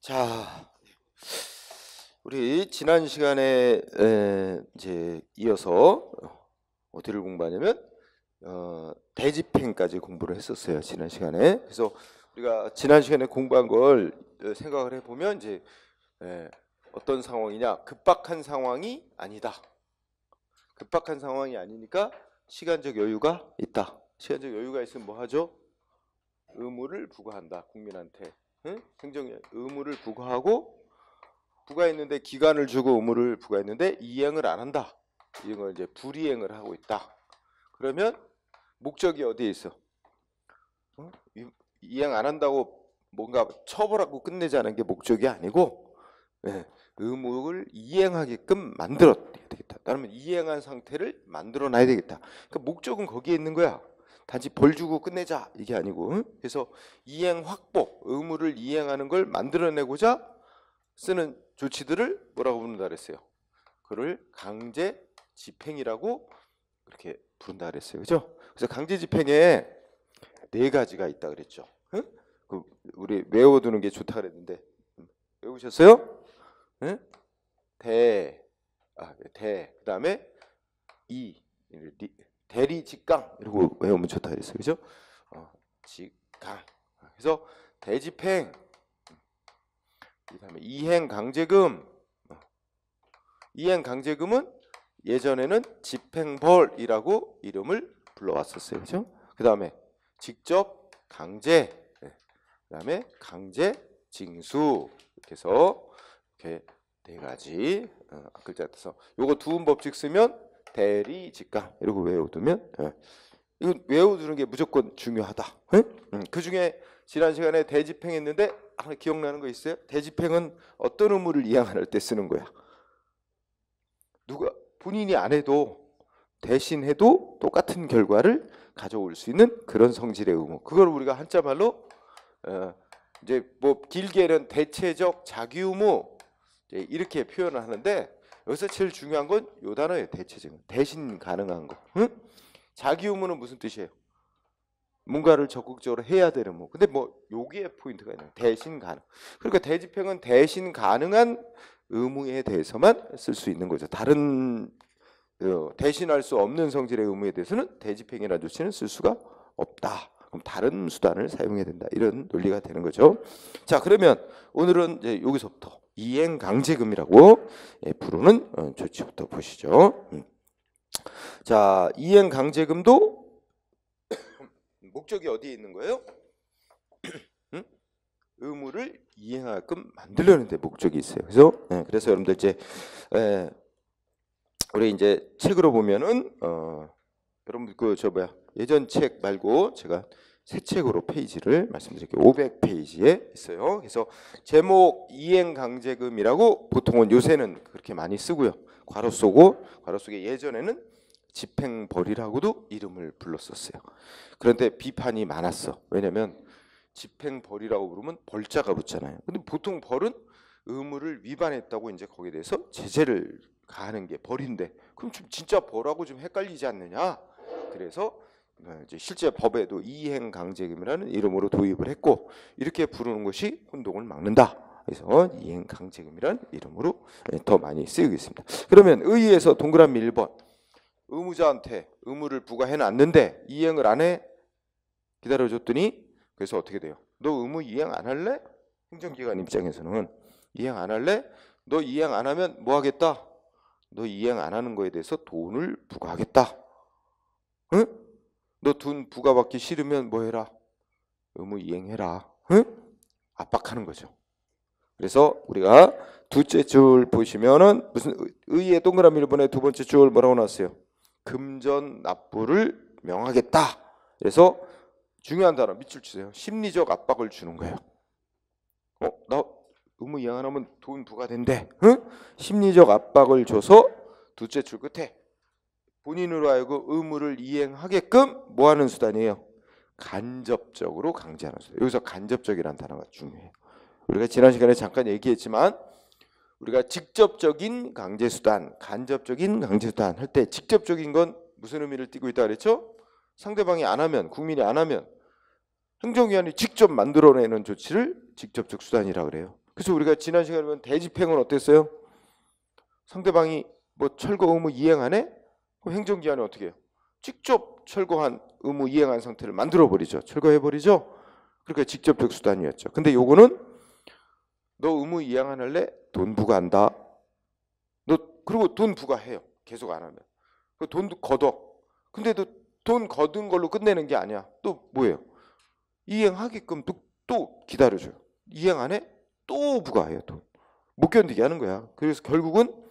자, 우리 지난 시간에 이제 이어서 어디를 공부하냐면 대집행까지 공부를 했었어요. 지난 시간에. 그래서 우리가 지난 시간에 공부한 걸 생각을 해보면 이제 어떤 상황이냐? 급박한 상황이 아니다. 급박한 상황이 아니니까 시간적 여유가 있다. 시간적 여유가 있으면 뭐 하죠? 의무를 부과한다. 국민한테. 응? 행정 의무를 부과하고 부과했는데 기간을 주고 의무를 부과했는데 이행을 안 한다. 이런 걸 이제 불이행을 하고 있다. 그러면 목적이 어디에 있어? 이행 안 한다고 뭔가 처벌하고 끝내자는 게 목적이 아니고 의무를 이행하게끔 만들어야 되겠다. 그러면 이행한 상태를 만들어놔야 되겠다. 그러니까 목적은 거기에 있는 거야. 단지 벌 주고 끝내자 이게 아니고. 그래서 이행 확보, 의무를 이행하는 걸 만들어내고자 쓰는 조치들을 뭐라고 부른다 그랬어요? 그를 강제 집행이라고 그렇게 부른다 그랬어요. 그죠? 그래서 강제 집행에 4가지가 있다 그랬죠. 응? 우리 외워두는 게 좋다 그랬는데 외우셨어요? 응? 그다음에 대리 직강 이러고 외우면 좋다 그랬어요. 그죠? 직강. 그래서 대집행, 그다음에 이행 강제금. 이행 강제금은 예전에는 집행벌이라고 이름을 불러왔었어요. 그죠? 그다음에 직접 강제, 그다음에 강제 징수. 이렇게 해서 이렇게 4가지 글자 따서 요거 두음 법칙 쓰면 대리 직강 이러고 외워두면 이거 외워두는 게 무조건 중요하다. 그 중에 지난 시간에 대집행했는데 기억나는 거 있어요? 대집행은 어떤 의무를 이행할 때 쓰는 거야? 누가 본인이 안 해도 대신 해도 똑같은 결과를 가져올 수 있는 그런 성질의 의무. 그걸 우리가 한자 말로 이제 뭐 길게는 대체적 자기 의무 이렇게 표현을 하는데 여기서 제일 중요한 건 요 단어예요. 대체적. 대신 가능한 거. 응? 자기 의무는 무슨 뜻이에요? 뭔가를 적극적으로 해야 되는 뭐. 근데 뭐 여기에 포인트가 있는 대신 가능. 그러니까 대집행은 대신 가능한 의무에 대해서만 쓸 수 있는 거죠. 다른 대신할 수 없는 성질의 의무에 대해서는 대집행이라는 조치는 쓸 수가 없다. 그럼 다른 수단을 사용해야 된다. 이런 논리가 되는 거죠. 자, 그러면 오늘은 이제 여기서부터 이행 강제금이라고 부르는 조치부터 보시죠. 자, 이행 강제금도 목적이 어디에 있는 거예요? 의무를 이행하게끔 만들려는 데 목적이 있어요. 그래서 여러분들 이제 우리 이제 책으로 보면은 여러분 예전 책 말고 제가 새 책으로 페이지를 말씀드릴게요. 500페이지에 있어요. 그래서 제목 이행 강제금이라고 보통은 요새는 그렇게 많이 쓰고요. 괄호 속에 예전에는 집행벌이라고도 이름을 불렀었어요. 그런데 비판이 많았어. 왜냐면 집행벌이라고 부르면 벌자가 붙잖아요. 근데 보통 벌은 의무를 위반했다고 이제 거기에 대해서 제재를 가하는 게 벌인데 그럼 좀 진짜 벌하고 좀 헷갈리지 않느냐? 그래서 이제 실제 법에도 이행 강제금이라는 이름으로 도입을 했고 이렇게 부르는 것이 혼동을 막는다. 그래서 이행 강제금이라는 이름으로 더 많이 쓰이고 있습니다. 그러면 의의에서 동그라미 1번 의무자한테 의무를 부과해 놨는데 이행을 안 해? 기다려줬더니 그래서 어떻게 돼요? 너 의무 이행 안 할래? 행정기관 입장에서는 이행 안 할래? 너 이행 안 하면 뭐 하겠다? 너 이행 안 하는 거에 대해서 돈을 부과하겠다. 응? 너 돈 부과받기 싫으면 뭐 해라? 의무 이행해라. 응? 압박하는 거죠. 그래서 우리가 둘째 줄 보시면은 무슨 의의 동그라미 1번에 두 번째 줄 뭐라고 나왔어요? 금전 납부를 명하겠다. 그래서 중요한 단어 밑줄 치세요. 심리적 압박을 주는 거예요. 나 의무 이행 안 하면 돈 부과된대. 응? 심리적 압박을 줘서 둘째 줄 끝에 본인으로 하여금 의무를 이행하게끔 뭐 하는 수단이에요? 간접적으로 강제하는 수단. 여기서 간접적이라는 단어가 중요해요. 우리가 지난 시간에 잠깐 얘기했지만 우리가 직접적인 강제수단, 간접적인 강제수단 할 때 직접적인 건 무슨 의미를 띠고 있다 그랬죠? 상대방이 안 하면, 국민이 안 하면 행정기관이 직접 만들어내는 조치를 직접적 수단이라 그래요. 그래서 우리가 지난 시간에 보면 대집행은 어땠어요? 상대방이 뭐 철거 의무 이행 안 해? 그럼 행정기관이 어떻게 해요? 직접 철거한 의무 이행한 상태를 만들어 버리죠. 철거해 버리죠. 그러니까 직접적 수단이었죠. 근데 요거는 너 의무 이행 안 할래? 돈 부과한다. 너 그리고 돈 부과해요. 계속 안 하면. 그 돈도 걷어. 근데 돈 걷은 걸로 끝내는 게 아니야. 또 뭐예요? 이행하게끔 또 기다려줘요. 이행 안 해? 또 부과해요. 돈. 못 견디게 하는 거야. 그래서 결국은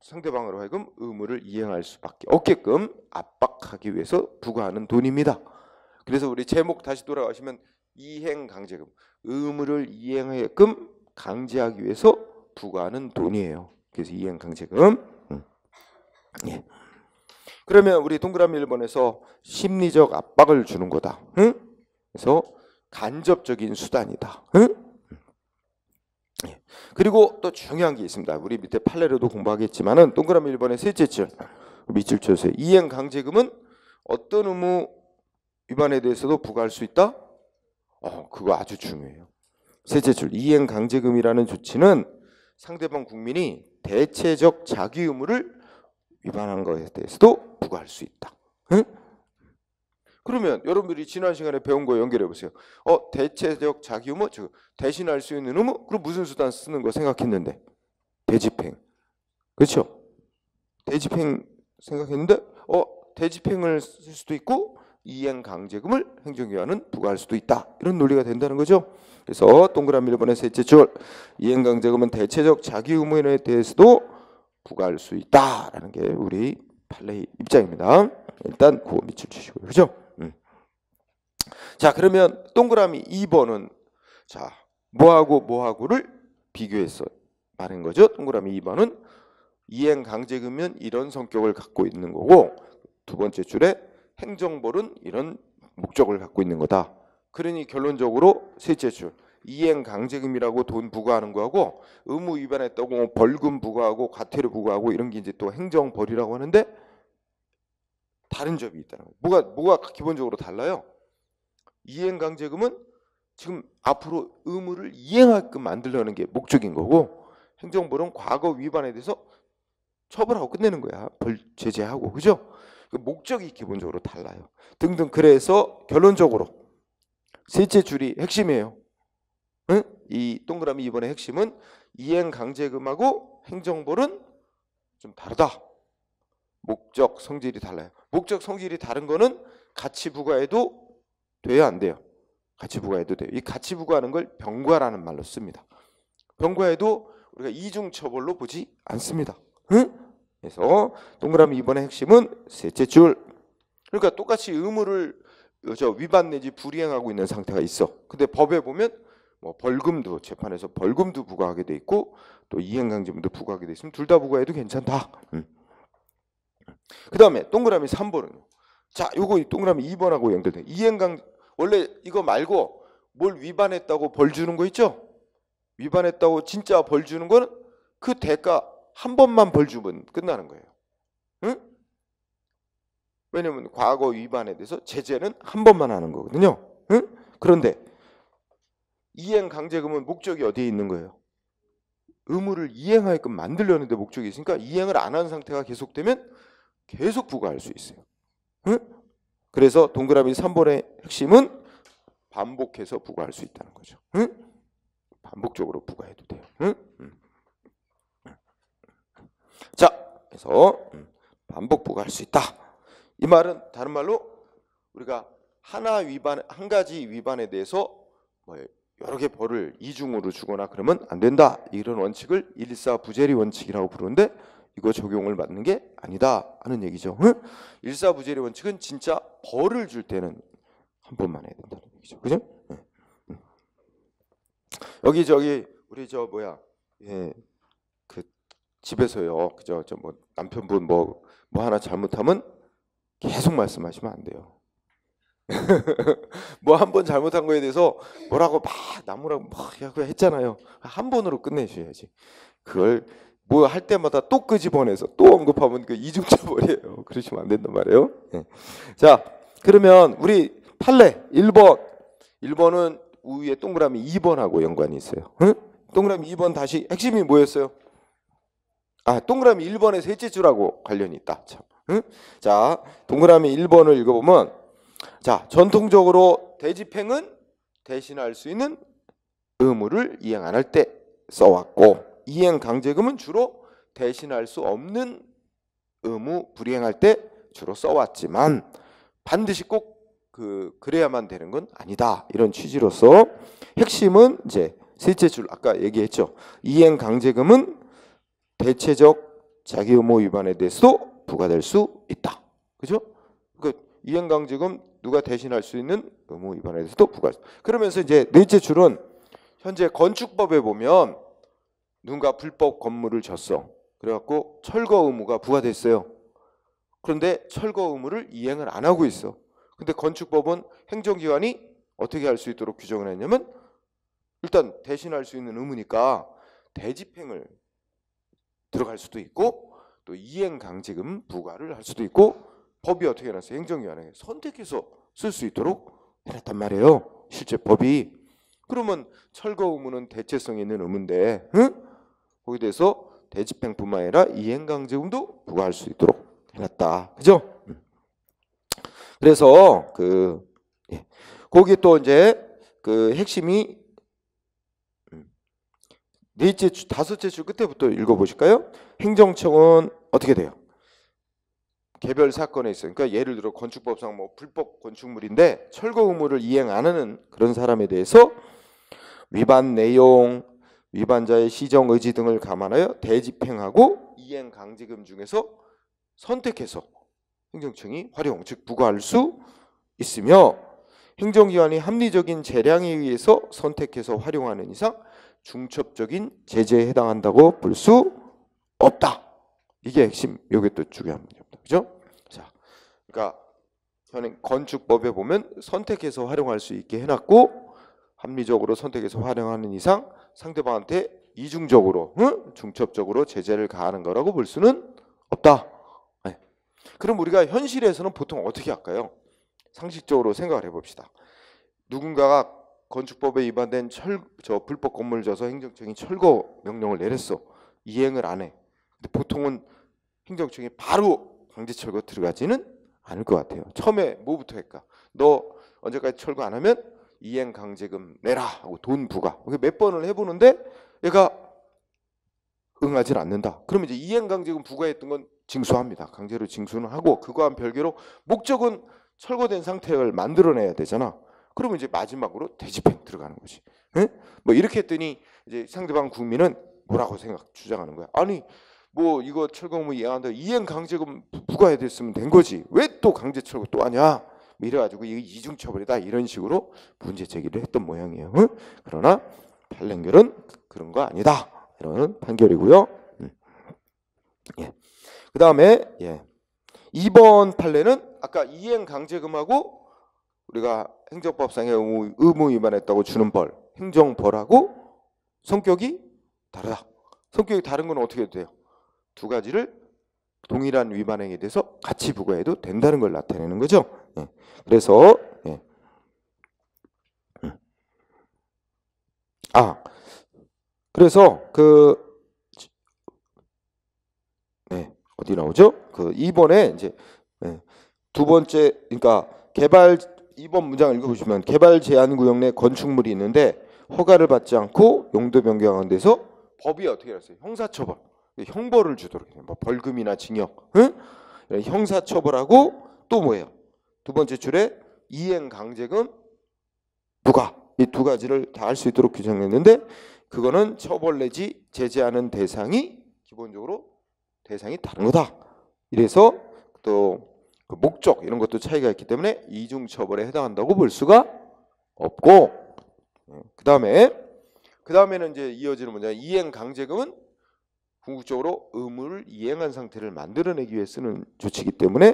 상대방으로 하여금 의무를 이행할 수밖에 없게끔 압박하기 위해서 부과하는 돈입니다. 그래서 우리 제목 다시 돌아가시면 이행강제금, 의무를 이행하게끔 강제하기 위해서 부과하는 돈이에요. 그래서 이행강제금. 예. 그러면 우리 동그라미 1번에서 심리적 압박을 주는 거다. 응? 그래서 간접적인 수단이다. 응? 예. 그리고 또 중요한 게 있습니다. 우리 밑에 판례로도 공부하겠지만은 동그라미 1번의 셋째 줄 밑줄 쳐주세요. 이행강제금은 어떤 의무 위반에 대해서도 부과할 수 있다? 그거 아주 중요해요. 셋째 줄 이행강제금이라는 조치는 상대방 국민이 대체적 자기 의무를 위반한 것에 대해서도 부과할 수 있다. 응? 그러면 여러분들이 지난 시간에 배운 거 연결해 보세요. 대체적 자기 의무, 즉 대신할 수 있는 의무, 그럼 무슨 수단 쓰는 거 생각했는데 대집행, 그렇죠? 대집행 생각했는데 대집행을 쓸 수도 있고 이행강제금을 행정기관은 부과할 수도 있다. 이런 논리가 된다는 거죠. 그래서 동그라미 1번의 셋째 줄 이행강제금은 대체적 자기 의무에 대해서도 부과할 수 있다라는 게 우리 판례의 입장입니다. 일단 그거 밑줄 주시고요. 그죠? 자, 그러면 동그라미 2번은 자, 뭐하고를 비교해서 말한 거죠. 동그라미 2번은 이행강제금은 이런 성격을 갖고 있는 거고 두 번째 줄에 행정벌은 이런 목적을 갖고 있는 거다. 그러니 결론적으로 셋째 줄 이행강제금이라고 돈 부과하는 거하고 의무 위반했다고 뭐 벌금 부과하고 과태료 부과하고 이런 게 이제 또 행정벌이라고 하는데 다른 점이 있다는 거예요. 뭐가 기본적으로 달라요? 이행강제금은 지금 앞으로 의무를 이행하게끔 만들려는 게 목적인 거고 행정벌은 과거 위반에 대해서 처벌하고 끝내는 거야. 벌 제재하고. 그죠? 그 목적이 기본적으로 달라요. 등등. 그래서 결론적으로 셋째 줄이 핵심이에요. 응? 이 동그라미 2번의 핵심은 이행강제금하고 행정벌은 좀 다르다. 목적, 성질이 달라요. 목적, 성질이 다른 거는 같이 부과해도 돼요, 안 돼요? 같이 부과해도 돼요. 이 같이 부과하는 걸 병과라는 말로 씁니다. 병과해도 우리가 이중처벌로 보지 않습니다. 응? 그래서 동그라미 2번의 핵심은 셋째 줄. 그러니까 똑같이 의무를 위반 내지 불이행하고 있는 상태가 있어. 근데 법에 보면 뭐 벌금도 재판에서 벌금도 부과하게 돼 있고 또 이행강제금도 부과하게 돼 있으면 둘 다 부과해도 괜찮다. 그 다음에 동그라미 3번은 자, 요거 동그라미 2번하고 연결돼. 원래 이거 말고 뭘 위반했다고 벌 주는 거 있죠? 위반했다고 진짜 벌 주는 거는 그 대가 한 번만 벌 주면 끝나는 거예요. 응? 왜냐면 과거 위반에 대해서 제재는 한 번만 하는 거거든요. 응? 그런데 이행강제금은 목적이 어디에 있는 거예요? 의무를 이행하게끔 만들려는 데 목적이 있으니까 이행을 안 한 상태가 계속되면 계속 부과할 수 있어요. 응? 그래서 동그라미 3번의 핵심은 반복해서 부과할 수 있다는 거죠. 응? 반복적으로 부과해도 돼요. 응? 자, 그래서 반복 부과할 수 있다. 이 말은 다른 말로 우리가 한 가지 위반에 대해서 뭐 여러 개 벌을 이중으로 주거나 그러면 안 된다. 이런 원칙을 일사부재리 원칙이라고 부르는데 이거 적용을 받는 게 아니다 하는 얘기죠. 응? 일사부재리 원칙은 진짜 벌을 줄 때는 한 번만 해야 된다는 얘기죠. 그죠? 여기 우리 그 집에서요. 그죠? 뭐 남편분 뭐 하나 잘못하면 계속 말씀하시면 안 돼요. 뭐 한 번 잘못한 거에 대해서 뭐라고 막 나무라고 막 했잖아요. 한 번으로 끝내셔야지. 그걸 뭐 할 때마다 또 끄집어내서 또 언급하면 그 이중처벌이에요. 그러시면 안 된단 말이에요. 네. 자, 그러면 우리 판례 1번은 위에 동그라미 2번하고 연관이 있어요. 응? 동그라미 2번 다시 핵심이 뭐였어요? 아, 동그라미 1번의 셋째 줄하고 관련이 있다. 참. 응? 자, 동그라미 1번을 읽어보면, 자, 전통적으로 대집행은 대신할 수 있는 의무를 이행 안 할 때 써왔고, 이행 강제금은 주로 대신할 수 없는 의무 불이행할 때 주로 써왔지만 반드시 꼭 그래야만 되는 건 아니다. 이런 취지로서 핵심은 이제 셋째 줄 아까 얘기했죠. 이행 강제금은 대체적 자기 의무 위반에 대해서도 부과될 수 있다. 그죠? 그 이행 강제금 누가 대신할 수 있는 의무 위반에 대해서도 부과. 그러면서 이제 넷째 줄은 현재 건축법에 보면 누군가 불법 건물을 졌어. 그래갖고 철거 의무가 부과됐어요. 그런데 철거 의무를 이행을 안 하고 있어. 근데 건축법은 행정기관이 어떻게 할 수 있도록 규정을 했냐면 일단 대신할 수 있는 의무니까 대집행을 들어갈 수도 있고 또 이행 강제금 부과를 할 수도 있고 법이 어떻게 해놨어요? 행정기관에 선택해서 쓸 수 있도록 해놨단 말이에요. 실제 법이. 그러면 철거 의무는 대체성 있는 의무인데 응? 거기에 대해서 대집행뿐만 아니라 이행 강제금도 부과할 수 있도록 해놨다. 그죠? 그래서 거기 또 이제 그 핵심이 넷째 줄, 다섯째 줄 끝에부터 읽어보실까요? 행정청은 어떻게 돼요? 개별 사건에 있어요. 그러니까 예를 들어 건축법상 뭐 불법 건축물인데 철거 의무를 이행 안 하는 그런 사람에 대해서 위반 내용, 위반자의 시정 의지 등을 감안하여 대집행하고 이행 강제금 중에서 선택해서 행정청이 활용, 즉 부과할 수 있으며 행정기관이 합리적인 재량에 의해서 선택해서 활용하는 이상 중첩적인 제재에 해당한다고 볼 수 없다. 이게 핵심, 이게 또 중요한 문제입니다. 그죠? 자, 그러니까 현행 건축법에 보면 선택해서 활용할 수 있게 해놨고 합리적으로 선택해서 활용하는 이상 상대방한테 이중적으로, 중첩적으로 제재를 가하는 거라고 볼 수는 없다. 네. 그럼 우리가 현실에서는 보통 어떻게 할까요? 상식적으로 생각을 해봅시다. 누군가가 건축법에 위반된 불법 건물을 져서 행정청이 철거 명령을 내렸어. 이행을 안 해. 근데 보통은 행정청이 바로 강제 철거 들어가지는 않을 것 같아요. 처음에 뭐부터 할까? 너 언제까지 철거 안 하면 이행 강제금 내라 하고 돈 부과. 몇 번을 해보는데 얘가 응하지 않는다. 그러면 이제 이행 강제금 부과했던 건 징수합니다. 강제로 징수는 하고 그거와 별개로 목적은 철거된 상태를 만들어내야 되잖아. 그러면 이제 마지막으로 대집행 들어가는 거지. 에? 뭐 이렇게 했더니 이제 상대방 국민은 뭐라고 주장하는 거야. 아니 뭐 이거 철거 의무 이행한다. 이행 강제금 부과해 됐으면 된 거지. 왜 또 강제 철거 또 하냐? 뭐 이래가지고 이게 이중처벌이다 이런 식으로 문제 제기를 했던 모양이에요. 에? 그러나 판례결은 그런 거 아니다. 이런 판결이고요. 예. 그 다음에 2번 판례는 아까 이행 강제금하고 우리가 행정법상의 의무 위반했다고 주는 벌, 행정벌하고 성격이 다르다. 성격이 다른 건 어떻게 돼요? 두 가지를 동일한 위반 행위에 대해서 같이 부과해도 된다는 걸 나타내는 거죠. 예. 그래서 그래서 어디 나오죠? 그 2번에 이제 두 번째, 그러니까 개발 2번 문장을 읽어보시면 개발 제한 구역 내 건축물이 있는데 허가를 받지 않고 용도 변경한 데서 법이 어떻게 했어요? 형사처벌, 형벌을 주도록 해요. 뭐 벌금이나 징역, 형사처벌하고 또 뭐예요? 두 번째 줄에 이행 강제금 부과, 이 두 가지를 다 할 수 있도록 규정했는데 그거는 처벌 내지 제재하는 대상이 기본적으로 대상이 다른 거다. 이래서 또 그 목적 이런 것도 차이가 있기 때문에 이중 처벌에 해당한다고 볼 수가 없고, 그 다음에는 이제 이어지는 문제. 이행 강제금은 궁극적으로 의무를 이행한 상태를 만들어내기 위해 쓰는 조치이기 때문에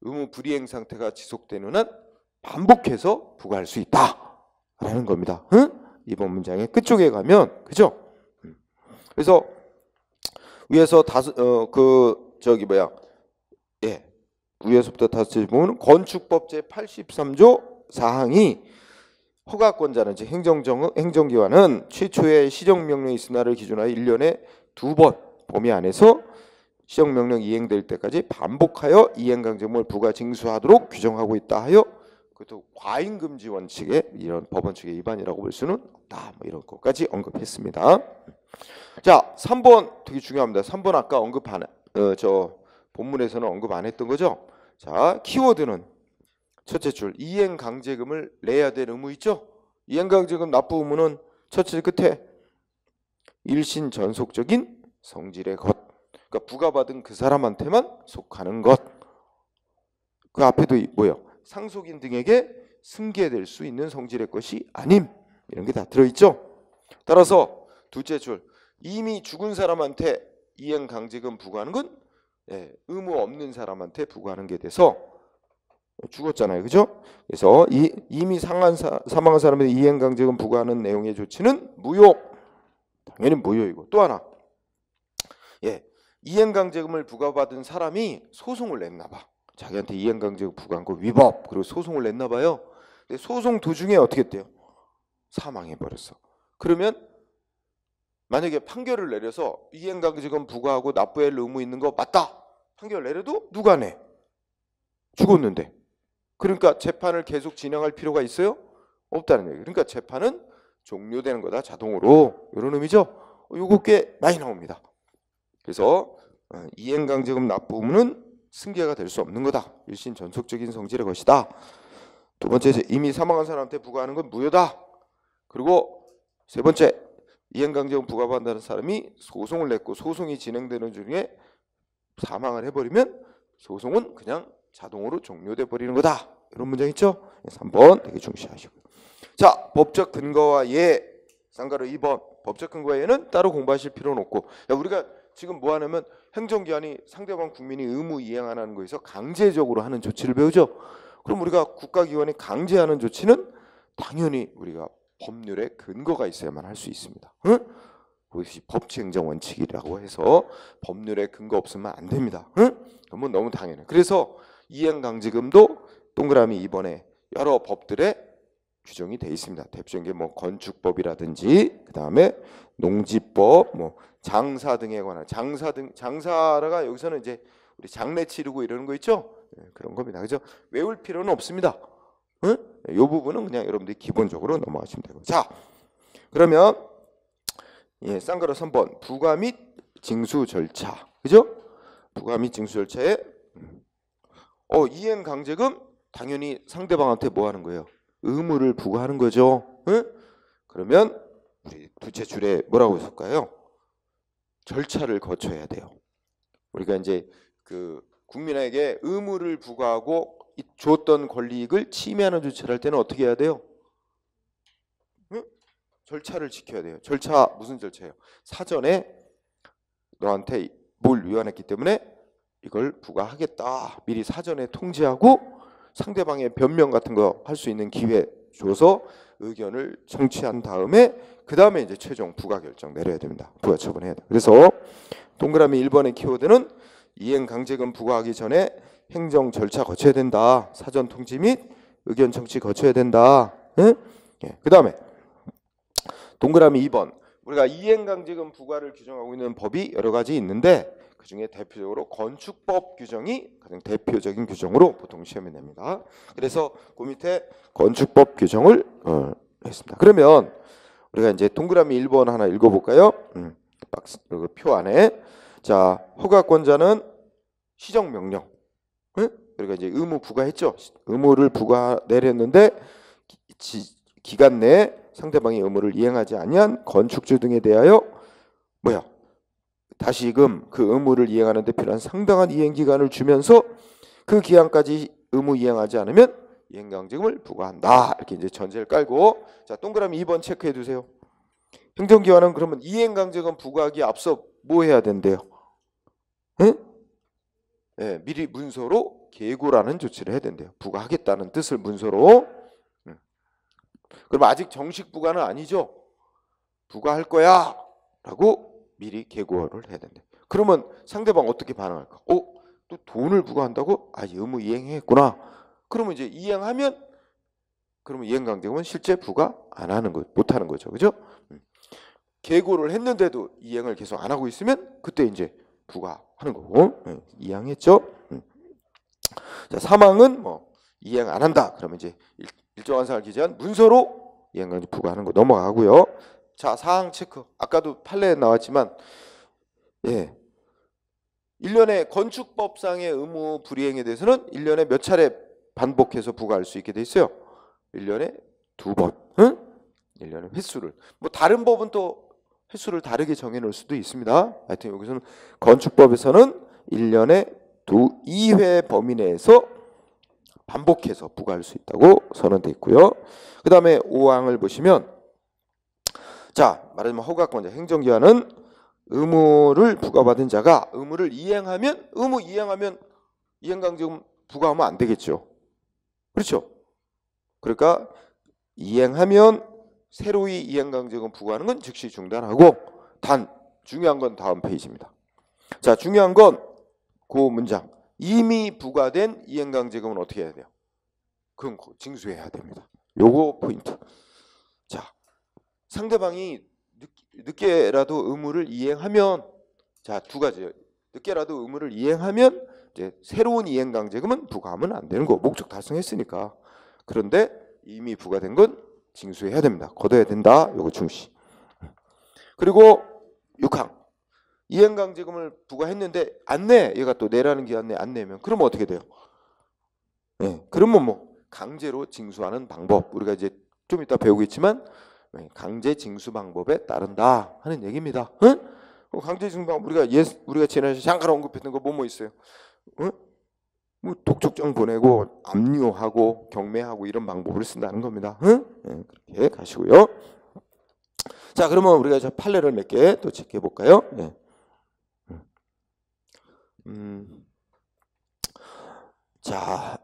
의무 불이행 상태가 지속되는 한 반복해서 부과할 수 있다라는 겁니다. 이번 문장의 끝쪽에 가면 그죠? 그래서 위에서 위에서부터 다섯째 보면 건축법 제 83조 사항이 허가권자는 즉 행정기관은 최초의 시정명령 있은 날을 기준하여 1년에 2번 범위 안에서 시정명령 이행될 때까지 반복하여 이행강제금을 부과 징수하도록 규정하고 있다 하여 그것도 과잉금지 원칙에 이런 법원 측의 위반이라고 볼 수는 없다. 뭐 이런 것까지 언급했습니다. 자, 3번 되게 중요합니다. 3번 아까 저 본문에서는 언급 안 했던 거죠. 자, 키워드는 첫째 줄 이행강제금을 내야 될 의무 있죠. 이행강제금 납부 의무는 첫째 끝에 일신전속적인 성질의 것, 그러니까 부과받은 그 사람한테만 속하는 것. 그 앞에도 뭐예요? 상속인 등에게 승계될 수 있는 성질의 것이 아님, 이런 게 다 들어있죠. 따라서 둘째 줄 이미 죽은 사람한테 이행강제금 부과하는 건 의무 없는 사람한테 부과하는 게 돼서 죽었잖아요, 그죠? 그래서 이미 사망한 사람에게 이행강제금 부과하는 내용의 조치는 무효. 당연히 무효이고, 또 하나, 이행강제금을 부과받은 사람이 소송을 냈나 봐. 자기한테 이행강제금 부과한 거 위법, 그리고 소송을 냈나 봐요. 근데 소송 도중에 어떻게 됐대요? 사망해 버렸어. 그러면 만약에 판결을 내려서 이행강제금 부과하고 납부할 의무 있는 거 맞다, 판결 내려도 누가 내? 죽었는데. 그러니까 재판을 계속 진행할 필요가 있어요? 없다는 얘기예요. 그러니까 재판은 종료되는 거다, 자동으로. 이런 의미죠. 요거 꽤 많이 나옵니다. 그래서 이행강제금 납부 의무는 승계가 될 수 없는 거다. 일신 전속적인 성질의 것이다. 두 번째, 이미 사망한 사람한테 부과하는 건 무효다. 그리고 세 번째, 이행강제금 부과받는 사람이 소송을 냈고 소송이 진행되는 중에 사망을 해버리면 소송은 그냥 자동으로 종료돼 버리는 거다. 이런 문장 있죠? 3번 되게 중시하시고요. 자, 법적 근거와 예. 쌍가루 2번. 법적 근거와 예는 따로 공부하실 필요는 없고, 우리가 지금 뭐 하냐면 행정기관이 상대방 국민이 의무 이행 안 하는 거에서 강제적으로 하는 조치를 배우죠. 그럼 우리가 국가기관이 강제하는 조치는 당연히 우리가 법률에 근거가 있어야만 할 수 있습니다. 응? 그것이 법치행정 원칙이라고 해서 법률에 근거 없으면 안 됩니다. 응? 그러면 너무 당연해. 그래서 이행강제금도 동그라미 2번에 여러 법들에 규정이 돼 있습니다. 대표적인 게 뭐 건축법이라든지, 그 다음에 농지법, 뭐 장사 등에 관한 장사가 여기서는 이제 우리 장례 치르고 이러는 거 있죠? 그런 겁니다. 그죠? 외울 필요는 없습니다. 응? 이 부분은 그냥 여러분들이 기본적으로 넘어가시면 되고. 자, 그러면 쌍가루 3번 부과 및 징수 절차, 그죠? 부과 및 징수 절차에 이행강제금 당연히 상대방한테 뭐 하는 거예요? 의무를 부과하는 거죠. 응? 그러면 우리 둘째 줄에 뭐라고 했을까요? 절차를 거쳐야 돼요. 우리가 이제 그 국민에게 의무를 부과하고 줬던 권리익을 침해하는 조치를 할 때는 어떻게 해야 돼요? 응? 절차를 지켜야 돼요. 절차 무슨 절차예요? 사전에 너한테 뭘 위반했기 때문에 이걸 부과하겠다. 미리 사전에 통지하고 상대방의 변명 같은 거 할 수 있는 기회 줘서 의견을 청취한 다음에 그 다음에 이제 최종 부과 결정 내려야 됩니다. 부과 처분해야 돼요. 그래서 동그라미 1번의 키워드는 이행강제금 부과하기 전에 행정 절차 거쳐야 된다. 사전 통지 및 의견 청취 거쳐야 된다. 응? 그 다음에 동그라미 2번, 우리가 이행강제금 부과를 규정하고 있는 법이 여러 가지 있는데 그 중에 대표적으로 건축법 규정이 가장 대표적인 규정으로 보통 시험에 냅니다. 그래서 그 밑에 건축법 규정을 했습니다. 그러면 우리가 이제 동그라미 1번 하나 읽어볼까요? 박스 표 안에, 자, 허가권자는 시정명령, 우리가 이제 의무 부과했죠. 의무를 내렸는데 기간 내에 상대방이 의무를 이행하지 아니한 건축주 등에 대하여 다시금 그 의무를 이행하는 데 필요한 상당한 이행기간을 주면서 그 기한까지 의무 이행하지 않으면 이행강제금을 부과한다. 이렇게 이제 전제를 깔고, 자, 동그라미 2번 체크해 두세요. 행정기관은 그러면 이행강제금 부과하기 앞서 뭐 해야 된대요? 미리 문서로 계고라는 조치를 해야 된대요. 부과하겠다는 뜻을 문서로. 그럼 아직 정식 부과는 아니죠. 부과할 거야 라고 미리 계고를 해야 된대. 그러면 상대방 어떻게 반응할까? 또 돈을 부과한다고? 의무 이행했구나. 그러면 이제 이행하면 그러면 이행강제금은 실제 부과 안 하는 거, 못 하는 거죠, 그죠? 계고를 했는데도 이행을 계속 안 하고 있으면 그때 이제 부과하는 거고. 이해했죠? 자, 사망은 뭐 이행 안 한다. 그러면 이제 일정한 사항을 기재한 문서로 이행강제 부과하는 거 넘어가고요. 자, 사항 체크. 아까도 판례에 나왔지만, 예, 1년에 건축법상의 의무 불이행에 대해서는 1년에 몇 차례 반복해서 부과할 수 있게 돼 있어요. 1년에 2번. 응? 1년에 횟수를. 뭐 다른 법은 또 횟수를 다르게 정해 놓을 수도 있습니다. 하여튼 여기서는 건축법에서는 1년에 2회 범위 내에서 반복해서 부과할 수 있다고 선언돼 있고요. 그 다음에 5항을 보시면, 자, 말하자면 허가권자 행정기관은 의무를 부과받은 자가 의무를 이행하면, 의무 이행하면 이행강제금 부과하면 안 되겠죠. 그렇죠? 그러니까 이행하면 새로이 이행강제금 부과하는 건 즉시 중단하고, 단 중요한 건 다음 페이지입니다. 자, 중요한 건 그 문장. 이미 부과된 이행강제금은 어떻게 해야 돼요? 그건 징수해야 됩니다. 요거 포인트. 자, 상대방이 늦게라도 의무를 이행하면, 자, 두 가지. 늦게라도 의무를 이행하면 이제 새로운 이행강제금은 부과하면 안 되는 거. 목적 달성했으니까. 그런데 이미 부과된 건 징수해야 됩니다. 걷어야 된다. 요거 중시. 그리고 6항. 이행강제금을 부과했는데 안 내. 얘가 또 내라는 기한 내에 안 내면 그러면 어떻게 돼요? 네, 그러면 뭐 강제로 징수하는 방법. 우리가 이제 좀 이따 배우겠지만 강제 징수 방법에 따른다 하는 얘기입니다. 응? 강제 징수 방법 우리가 지난주에 잠깐 언급했던 거 뭐 있어요? 응? 뭐 독촉장 보내고 압류하고 경매하고 이런 방법을 쓴다는 겁니다. 응? 네, 그렇게 가시고요. 자, 그러면 우리가 저 판례를 몇 개 또 체크해 볼까요? 네. 자,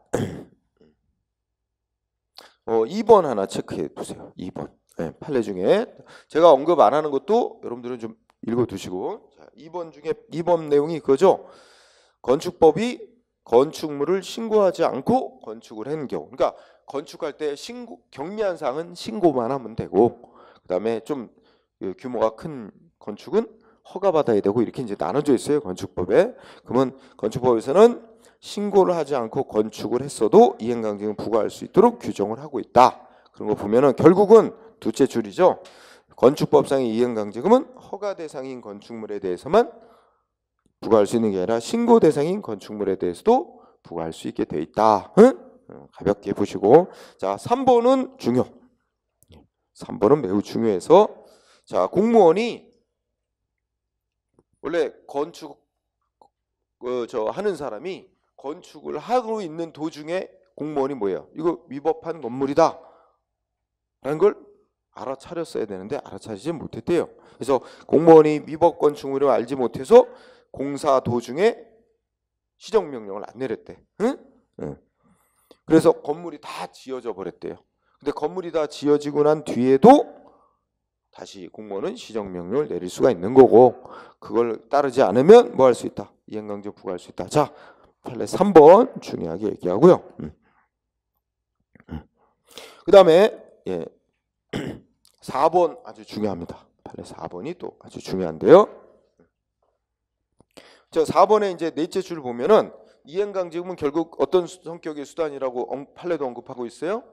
2번 하나 체크해 보세요. 2번. 네, 판례 중에 제가 언급 안 하는 것도 여러분들은 좀 읽어 두시고. 자, 2번 중에 2번 내용이 그거죠. 건축법이 건축물을 신고하지 않고 건축을 한 경우. 그러니까 건축할 때 경미한 사항은 신고만 하면 되고, 그다음에 좀 규모가 큰 건축은 허가받아야 되고, 이렇게 이제 나눠져 있어요, 건축법에. 그러면 건축법에서는 신고를 하지 않고 건축을 했어도 이행강제금 부과할 수 있도록 규정을 하고 있다. 그런 거 보면은 결국은 두째 줄이죠. 건축법상의 이행강제금은 허가 대상인 건축물에 대해서만 부과할 수 있는 게 아니라 신고 대상인 건축물에 대해서도 부과할 수 있게 돼 있다. 응? 가볍게 보시고. 자, 3번은 중요. 3번은 매우 중요해서, 자, 공무원이 원래 건축 하는 사람이 건축을 하고 있는 도중에 공무원이 뭐예요? 이거 위법한 건물이다 라는 걸 알아차렸어야 되는데 알아차리지 못했대요. 그래서 공무원이 위법 건축물을 알지 못해서 공사 도중에 시정명령을 안 내렸대. 응? 그래서 건물이 다 지어져 버렸대요. 근데 건물이 다 지어지고 난 뒤에도 다시 공무원은 시정명령을 내릴 수가 있는 거고, 그걸 따르지 않으면 뭐 할 수 있다? 이행강제 부과할 수 있다. 자, 판례 3번 중요하게 얘기하고요. 그 다음에 4번 아주 중요합니다. 판례 4번이 또 아주 중요한데요. 자, 4번에 이제 넷째 줄 보면은 이행강제금은 결국 어떤 성격의 수단이라고 판례도 언급하고 있어요.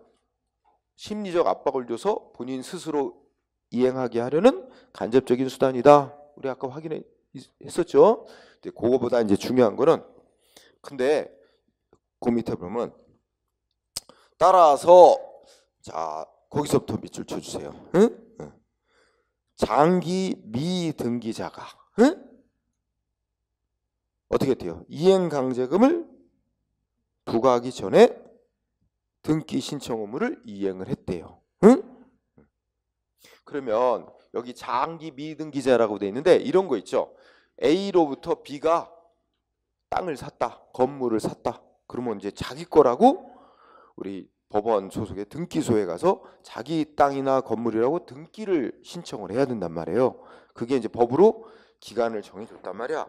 심리적 압박을 줘서 본인 스스로 이행하게 하려는 간접적인 수단이다. 우리 아까 확인했었죠. 근데 그거보다 이제 중요한 거는, 근데 그 밑에 보면 따라서, 자, 거기서부터 밑줄 쳐주세요. 응? 장기 미등기자가 어떻게 돼요? 이행강제금을 부과하기 전에 등기 신청 의무를 이행을 했대요. 응? 그러면 여기 장기 미등기자라고 돼 있는데 이런 거 있죠. A로부터 B가 땅을 샀다, 건물을 샀다. 그러면 이제 자기 거라고 우리 법원 소속의 등기소에 가서 자기 땅이나 건물이라고 등기를 신청을 해야 된단 말이에요. 그게 이제 법으로 기간을 정해줬단 말이야.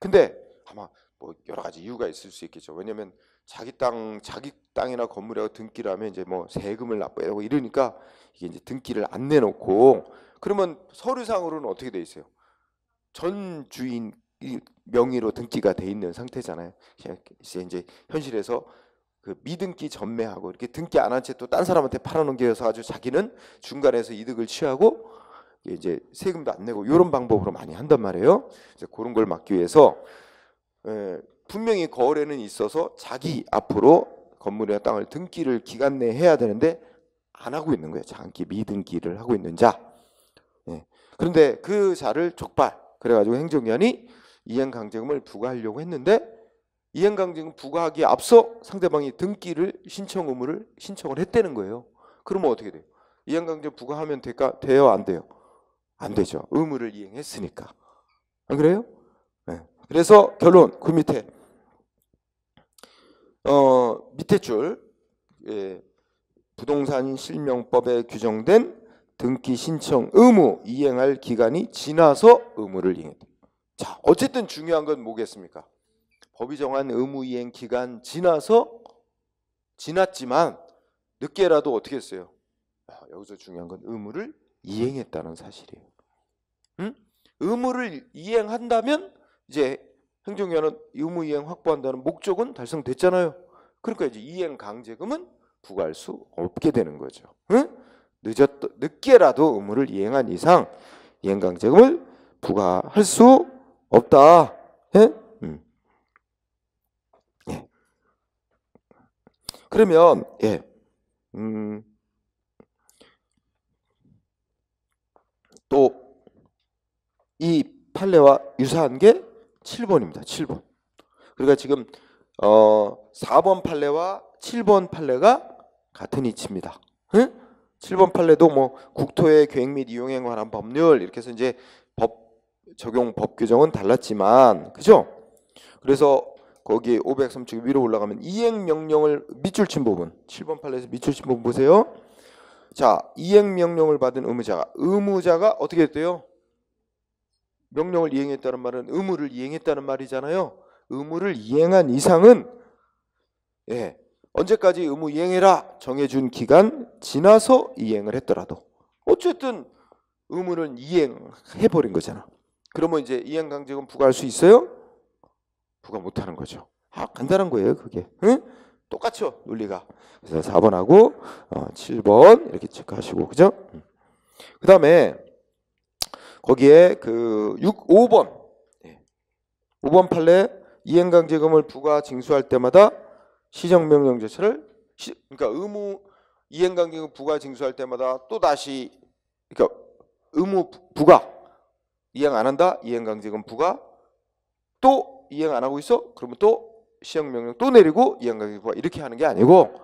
근데 아마 뭐 여러 가지 이유가 있을 수 있겠죠. 왜냐면 자기 땅이나 건물에 등기를 하면 이제 뭐 세금을 납부해야 하고 이러니까 이게 이제 등기를 안 내놓고 그러면 서류상으로는 어떻게 돼 있어요? 전 주인 명의로 등기가 돼 있는 상태잖아요. 이제 현실에서 그 미등기 전매하고 이렇게 등기 안 한 채 또 딴 사람한테 팔아넘겨서 아주 자기는 중간에서 이득을 취하고 이제 세금도 안 내고 이런 방법으로 많이 한단 말이에요. 그래서 그런 걸 막기 위해서 분명히 거래는 있어서 자기 앞으로 건물이나 땅을 등기를 기간 내에 해야 되는데 안 하고 있는 거예요. 장기 미등기를 하고 있는 자. 그런데 그 자를 족발 그래가지고 행정기관이 이행강제금을 부과하려고 했는데 이행강제금 부과하기에 앞서 상대방이 등기를 신청 의무를 신청을 했다는 거예요. 그러면 어떻게 돼요? 이행강제금 부과하면 돼요? 안 돼요? 안 되죠. 의무를 이행했으니까. 안 그래요? 네. 그래서 결론 그 밑에 밑에 줄 부동산 실명법에 규정된 등기 신청 의무 이행할 기간이 지나서 의무를 이행했다. 자, 어쨌든 중요한 건 뭐겠습니까? 법이 정한 의무 이행 기간 지났지만 늦게라도 어떻게 했어요? 여기서 중요한 건 의무를 이행했다는 사실이에요. 응? 의무를 이행한다면 이제 행정기관은 의무 이행 확보한다는 목적은 달성됐잖아요. 그러니까 이제 이행 강제금은 부과할 수 없게 되는 거죠. 응? 늦게라도 의무를 이행한 이상 이행 강제금을 부과할 수 없다. 예? 예. 그러면 또 이 판례와 유사한 게 7번입니다. 7번. 그러니까 지금 4번 판례와 7번 판례가 같은 이치입니다. 응? 7번 판례도 뭐 국토의 계획 및 이용에 관한 법률 이렇게 해서 이제 적용 법 규정은 달랐지만 그죠? 그래서 거기 503쪽 위로 올라가면 이행 명령을 밑줄 친 부분 7번 판례에서 밑줄 친 부분 보세요. 자, 이행 명령을 받은 의무자가 어떻게 했대요? 명령을 이행했다는 말은 의무를 이행했다는 말이잖아요. 의무를 이행한 이상은 언제까지 의무 이행해라 정해준 기간 지나서 이행을 했더라도 어쨌든 의무는 이행해버린 거잖아. 그러면 이제 이행강제금 부과할 수 있어요? 부과 못하는 거죠. 간단한 거예요 그게. 응? 똑같죠 논리가. 그래서 4번하고 7번 이렇게 체크하시고 그죠? 그 다음에 거기에 그 5번 5번 판례 이행강제금을 부과 징수할 때마다 시정명령 절차를 그러니까 의무 이행강제금 부과 징수할 때마다 또 다시 그러니까 의무 부과 이행 안 한다 이행강제금 부과 또 이행 안 하고 있어 그러면 또 시정명령 또 내리고 이행강제금 부과 이렇게 하는 게 아니고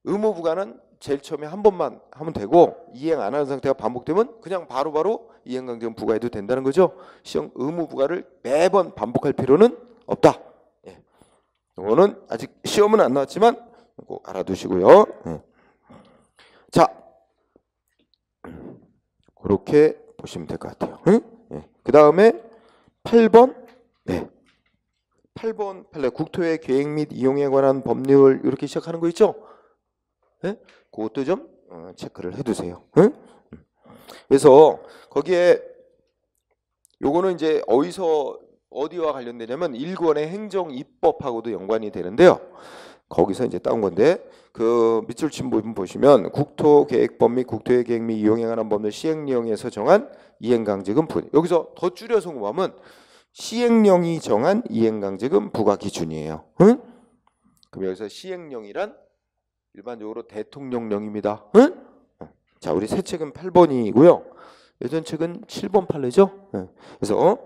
의무 부과는 제일 처음에 한 번만 하면 되고 이행 안 하는 상태가 반복되면 그냥 바로바로 이행강제금 부과해도 된다는 거죠. 시정 의무 부과를 매번 반복할 필요는 없다. 이거는 아직 시험은 안 나왔지만 꼭 알아두시고요. 자, 그렇게 보시면 될 것 같아요. 그 다음에 8번 8번 판례 국토의 계획 및 이용에 관한 법률 이렇게 시작하는 거 있죠? 그것도 좀 체크를 해두세요. 그래서 거기에 요거는 이제 어디와 관련되냐면 1권의 행정입법하고도 연관이 되는데요. 거기서 이제 따온 건데 그 밑줄 친 부분 보시면 국토계획법 및 국토의 계획 및 이용에 관한 법률 시행령에서 정한 이행강제금 부과 여기서 더 줄여서 보면 시행령이 정한 이행강제금 부과 기준이에요. 그럼 여기서 시행령이란 일반적으로 대통령령입니다. 자, 우리 새 책은 8번이고요. 예전 책은 7번 판례죠. 그래서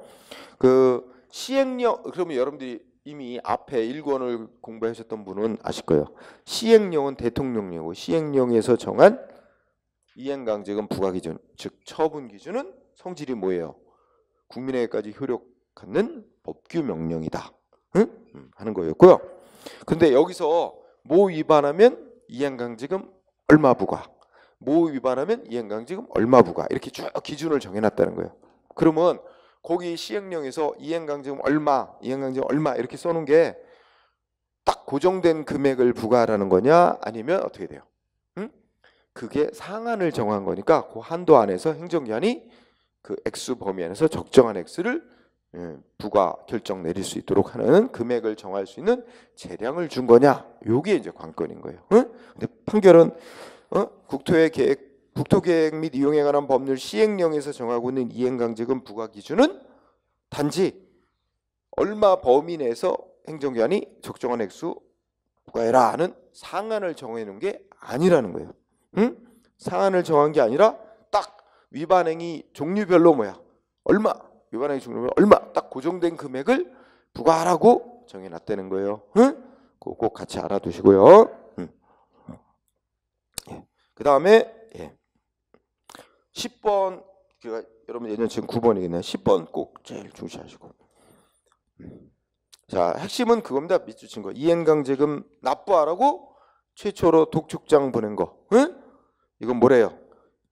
그 시행령 그러면 여러분들이 이미 앞에 1권을 공부하셨던 분은 아실 거예요. 시행령은 대통령령이고 시행령에서 정한 이행강제금 부과 기준 즉 처분 기준은 성질이 뭐예요? 국민에게까지 효력 갖는 법규 명령이다. 하는 거였고요. 근데 여기서 뭐 위반하면 이행강제금 얼마 부과 뭐 위반하면 이행강제금 얼마 부과 이렇게 쭉 기준을 정해놨다는 거예요. 그러면 거기 시행령에서 이행강제금 얼마 이행강제금 얼마 이렇게 써놓은 게 딱 고정된 금액을 부과하라는 거냐 아니면 어떻게 돼요? 응? 그게 상한을 정한 거니까 그 한도 안에서 행정기관이 그 액수 범위 안에서 적정한 액수를 부과 결정 내릴 수 있도록 하는 금액을 정할 수 있는 재량을 준 거냐? 요게 이제 관건인 거예요. 응? 근데 판결은 국토계획 및 이용에 관한 법률 시행령에서 정하고 있는 이행강제금 부과 기준은 단지 얼마 범위 내에서 행정기관이 적정한 액수 부과해라 하는 상한을 정해놓은 게 아니라는 거예요. 응? 상한을 정한 게 아니라 딱 위반행위 종류별로 얼마 위반행위 종류별로 얼마 딱 고정된 금액을 부과하라고 정해놨다는 거예요. 응? 그거 꼭 같이 알아두시고요. 그 다음에 10번 여러분 예전 지금 9번이겠네요. 10번 꼭 제일 중시하시고. 자, 핵심은 그겁니다. 밑줄 친 거. 이행강제금 납부하라고 최초로 독촉장 보낸 거. 응? 이건 뭐래요?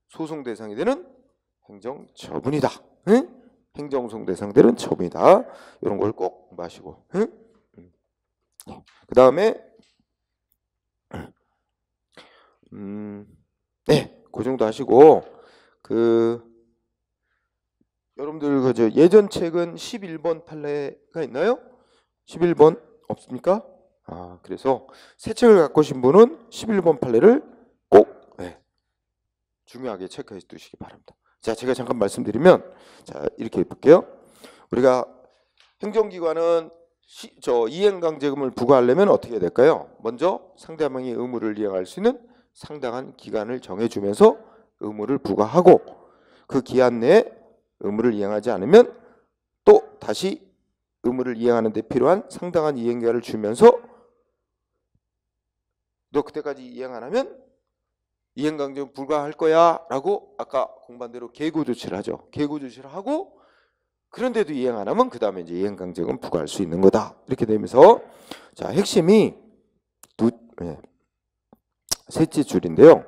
소송 대상이 되는 행정처분이다. 응? 행정소송 대상되는 처분이다. 이런 걸 꼭 마시고. 응? 그 다음에 네, 그 정도 하시고 여러분들 예전 책은 11번 판례가 있나요? 11번 없습니까? 그래서 새 책을 갖고 오신 분은 11번 판례를 꼭 중요하게 체크해 두시기 바랍니다. 자, 제가 잠깐 말씀드리면 자, 이렇게 볼게요. 우리가 행정기관은 이행강제금을 부과하려면 어떻게 해야 될까요? 먼저 상대방이 의무를 이행할 수 있는 상당한 기간을 정해주면서 의무를 부과하고 그 기한 내에 의무를 이행하지 않으면 또 다시 의무를 이행하는 데 필요한 상당한 이행기간을 주면서 너 그때까지 이행 안 하면 이행강제금 불가할 거야 라고 아까 공반대로 계고 조치를 하죠. 계고 조치를 하고 그런데도 이행 안 하면 그 다음에 이제 이행강제금 부과할 수 있는 거다. 이렇게 되면서 자, 핵심이 셋째 줄인데요.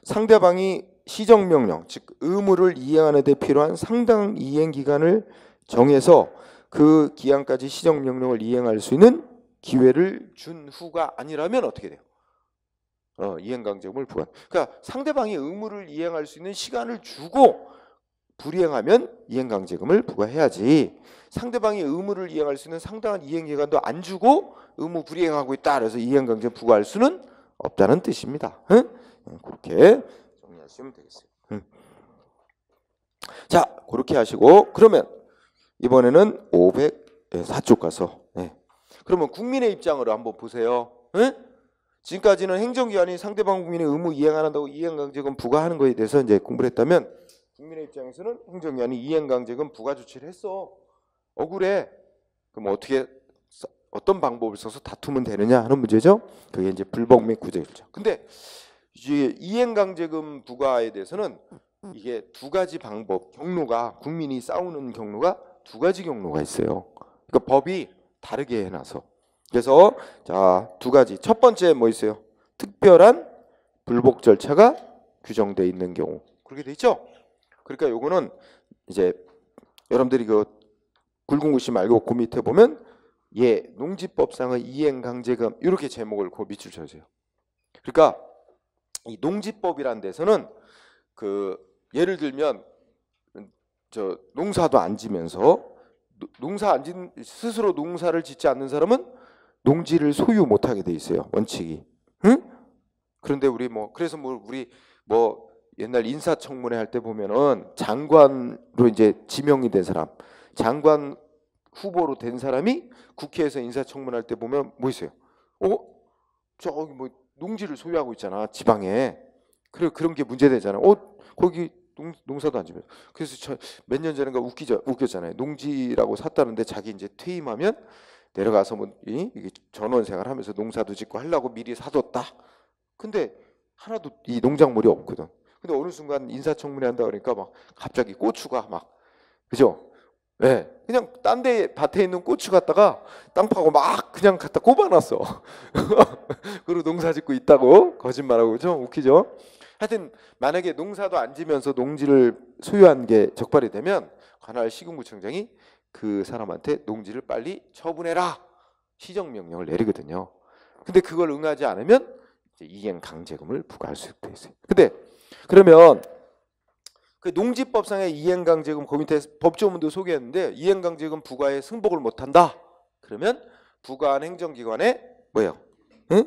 상대방이 시정명령, 즉 의무를 이행하는 데 필요한 상당 이행기간을 정해서 그 기한까지 시정명령을 이행할 수 있는 기회를 준 후가 아니라면 어떻게 돼요? 이행강제금을 부과. 그러니까 상대방이 의무를 이행할 수 있는 시간을 주고 불이행하면 이행강제금을 부과해야지. 상대방이 의무를 이행할 수 있는 상당한 이행기간도 안 주고 의무 불이행하고 있다. 그래서 이행강제금 부과할 수는 없다는 뜻입니다. 응? 그렇게 정리하시면 되겠어요. 자, 그렇게 하시고 그러면 이번에는 504쪽 가서 그러면 국민의 입장으로 한번 보세요. 응? 지금까지는 행정기관이 상대방 국민의 의무 이행 안 한다고 이행강제금 부과하는 거에 대해서 이제 공부를 했다면 국민의 입장에서는 행정기관이 이행강제금 부과 조치를 했어. 억울해. 그럼 어떤 방법을 써서 다투면 되느냐 하는 문제죠. 그게 이제 불복 및 구제일죠. 근데 이제 이행강제금 부과에 대해서는 이게 두 가지 방법, 경로가 국민이 싸우는 경로가 두 가지 경로가 있어요. 그러니까 법이 다르게 해놔서. 그래서 자, 두 가지. 첫 번째 뭐 있어요? 특별한 불복 절차가 규정되어 있는 경우. 그렇게 돼 있죠? 그러니까 요거는 이제 여러분들이 그 굵은 글씨 말고 그 밑에 보면 농지법상의 이행강제금 이렇게 제목을 그 밑줄 쳐주세요. 그러니까 이 농지법이란 데서는 예를 들면 농사도 안 지면서 스스로 농사를 짓지 않는 사람은 농지를 소유 못하게 돼 있어요. 원칙이. 응? 그런데 우리 옛날 인사청문회 할 때 보면은 장관으로 이제 지명이 된 사람, 장관 후보로 된 사람이 국회에서 인사청문회 할 때 보면 뭐 있어요? 저기 뭐 농지를 소유하고 있잖아, 지방에. 그런 게 문제되잖아. 거기 농사도 안 지면. 그래서 몇 년 전인가 웃겼잖아요. 농지라고 샀다는데 자기 이제 퇴임하면 내려가서 이게 전원 생활하면서 농사도 짓고 하려고 미리 사뒀다. 근데 하나도 이 농작물이 없거든. 근데 어느 순간 인사청문회 한다 그러니까 막 갑자기 고추가 그죠? 네, 그냥 딴 데 밭에 있는 고추 갖다가 땅 파고 막 그냥 갖다 꼽아놨어. 그리고 농사 짓고 있다고 거짓말하고. 그죠? 웃기죠? 하여튼 만약에 농사도 안 지면서 농지를 소유한 게 적발이 되면 관할 시군구청장이 그 사람한테 농지를 빨리 처분해라 시정명령을 내리거든요. 근데 그걸 응하지 않으면 이제 이행 강제금을 부과할 수 있어요. 근데 그러면 그 농지법상의 이행 강제금 그 밑에 법조문도 소개했는데 이행 강제금 부과에 승복을 못 한다. 그러면 부과한 행정기관에 뭐예요? 응?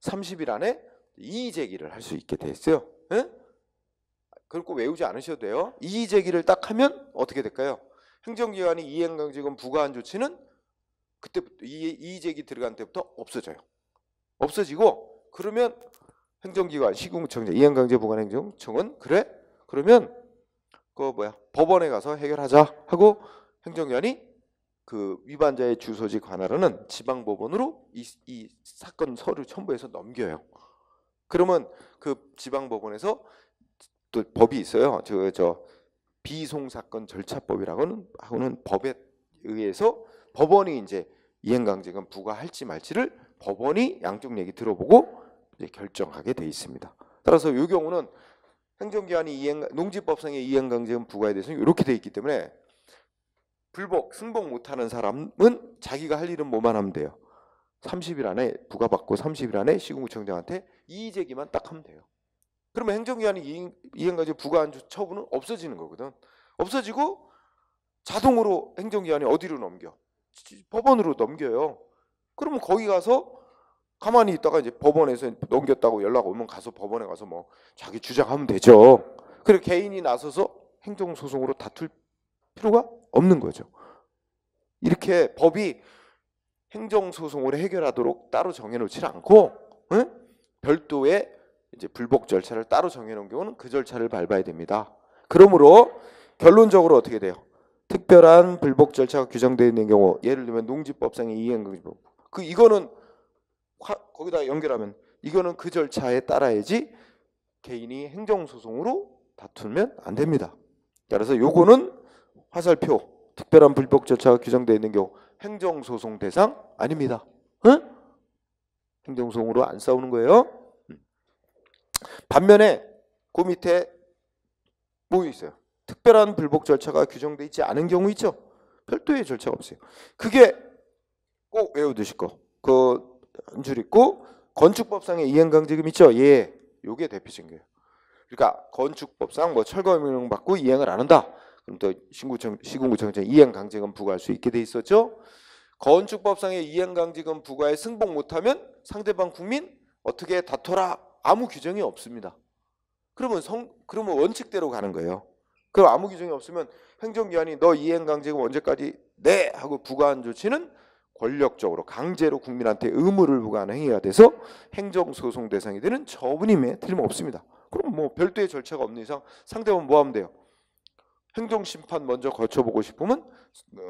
30일 안에 이의 제기를 할 수 있게 돼 있어요. 응? 그걸 꼭 외우지 않으셔도 돼요. 이의 제기를 딱 하면 어떻게 될까요? 행정기관이 이행 강제금 부과한 조치는 그때부터 이의 제기 들어간 때부터 없어져요. 없어지고 그러면 행정기관 시군구청장 이행강제 부과한 행정청은 그래? 그러면 그 법원에 가서 해결하자 하고 행정기관이 그 위반자의 주소지 관할하는 지방법원으로 이 사건 서류 첨부해서 넘겨요. 그러면 그 지방법원에서 또 법이 있어요. 저 비송사건 절차법이라고는 법에 의해서 법원이 이제 이행강제금 부과할지 말지를 법원이 양쪽 얘기 들어보고 이제 결정하게 돼 있습니다. 따라서 이 경우는 행정기관이 농지법상의 이행강제금 부과에 대해서는 이렇게 돼 있기 때문에 불복, 승복 못하는 사람은 자기가 할 일은 뭐만 하면 돼요. 30일 안에 부과받고 30일 안에 시군구청장한테 이의 제기만 딱 하면 돼요. 그러면 행정기관이 이행강제 부과한 처분은 없어지는 거거든. 없어지고 자동으로 행정기관이 어디로 넘겨? 법원으로 넘겨요. 그러면 거기 가서 가만히 있다가 이제 법원에서 넘겼다고 연락 오면 가서 법원에 가서 뭐 자기 주장하면 되죠. 그리고 개인이 나서서 행정소송으로 다툴 필요가 없는 거죠. 이렇게 법이 행정소송으로 해결하도록 따로 정해놓지 않고 별도의 이제 불복 절차를 따로 정해놓은 경우는 그 절차를 밟아야 됩니다. 그러므로 결론적으로 어떻게 돼요? 특별한 불복 절차가 규정되어 있는 경우, 예를 들면 농지법상의 이행강제법, 이거는 거기다 연결하면 이거는 그 절차에 따라야지 개인이 행정소송으로 다투면 안 됩니다. 따라서 요거는 화살표 특별한 불복 절차가 규정되어 있는 경우 행정소송 대상 아닙니다. 응? 행정소송으로 안 싸우는 거예요. 반면에 그 밑에 뭐 있어요? 특별한 불복 절차가 규정되어 있지 않은 경우 있죠. 별도의 절차가 없어요. 그게 꼭 외워두실 거. 그 한 줄 있고 건축법상의 이행강제금 있죠. 예, 요게 대표적인 거예요. 그러니까 건축법상 뭐 철거명령 받고 이행을 안 한다. 그럼 또 시군구청장 이행강제금 부과할 수 있게 돼 있었죠. 건축법상의 이행강제금 부과에 승복 못하면 상대방 국민 어떻게 다퉈라 아무 규정이 없습니다. 그러면 원칙대로 가는 거예요. 그럼 아무 규정이 없으면 행정기관이 너 이행강제금 언제까지 내 하고 부과한 조치는 권력적으로 강제로 국민한테 의무를 부과하는 행위가 돼서 행정소송 대상이 되는 처분임에 틀림없습니다. 그럼 뭐 별도의 절차가 없는 이상 상대방은 뭐 하면 돼요? 행정심판 먼저 거쳐보고 싶으면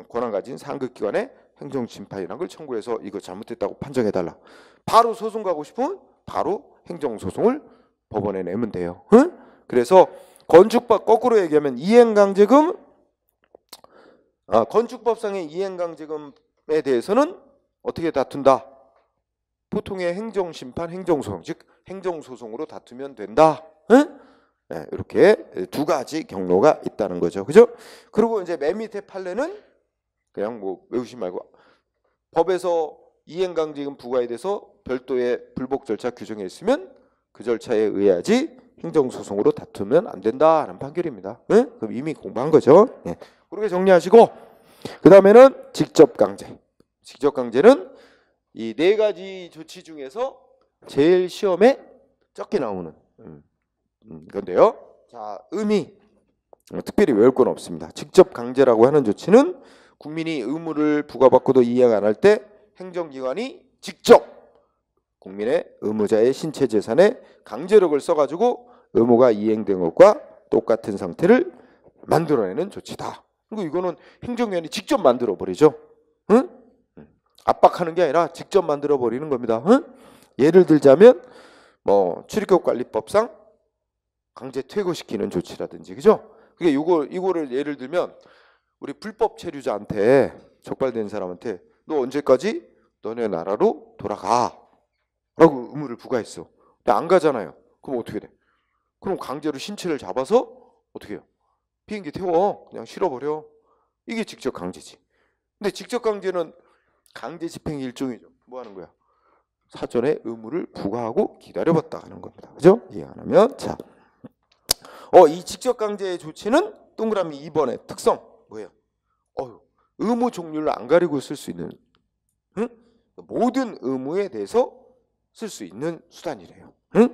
권한 가진 상급기관에 행정심판이라는 걸 청구해서 이거 잘못됐다고 판정해달라. 바로 소송 가고 싶으면 바로 행정소송을 법원에 내면 돼요. 응? 그래서 건축법 거꾸로 얘기하면 이행강제금, 건축법상의 이행강제금에 대해서는 어떻게 다툰다? 보통의 행정심판, 행정소송, 즉 행정소송으로 다투면 된다. 응? 네, 이렇게 두 가지 경로가 있다는 거죠. 그죠? 그리고 이제 맨 밑에 판례는 그냥 뭐 외우지 말고 법에서 이행강제금 부과에 대해서 별도의 불복 절차 규정에 있으면 그 절차에 의하지 행정소송으로 다투면 안 된다는 판결입니다. 네? 그럼 이미 공부한 거죠. 네. 그렇게 정리하시고 그 다음에는 직접강제. 직접강제는 이 네 가지 조치 중에서 제일 시험에 적게 나오는 건데요. 자, 의미 특별히 외울 건 없습니다. 직접강제라고 하는 조치는 국민이 의무를 부과받고도 이행 안 할 때 행정기관이 직접 국민의 의무자의 신체 재산에 강제력을 써가지고 의무가 이행된 것과 똑같은 상태를 만들어내는 조치다. 그리고 이거는 행정기관이 직접 만들어 버리죠. 응? 압박하는 게 아니라 직접 만들어 버리는 겁니다. 응? 예를 들자면 뭐 출입국관리법상 강제 퇴거시키는 조치라든지, 그죠? 그게 이거를 예를 들면 우리 불법 체류자한테 적발된 사람한테 너 언제까지 너네 나라로 돌아가 라고 의무를 부과했어. 근데 안 가잖아요. 그럼 어떻게 돼? 그럼 강제로 신체를 잡아서 어떻게 해요? 비행기 태워. 그냥 실어버려. 이게 직접 강제지. 근데 직접 강제는 강제 집행의 일종이죠. 뭐 하는 거야? 사전에 의무를 부과하고 기다려봤다 하는 겁니다. 그죠? 이해 안 하면 자, 이 직접 강제 조치는 동그라미 2번의 특성 뭐예요? 의무 종류를 안 가리고 쓸 수 있는, 응? 모든 의무에 대해서 쓸 수 있는 수단이래요. 응?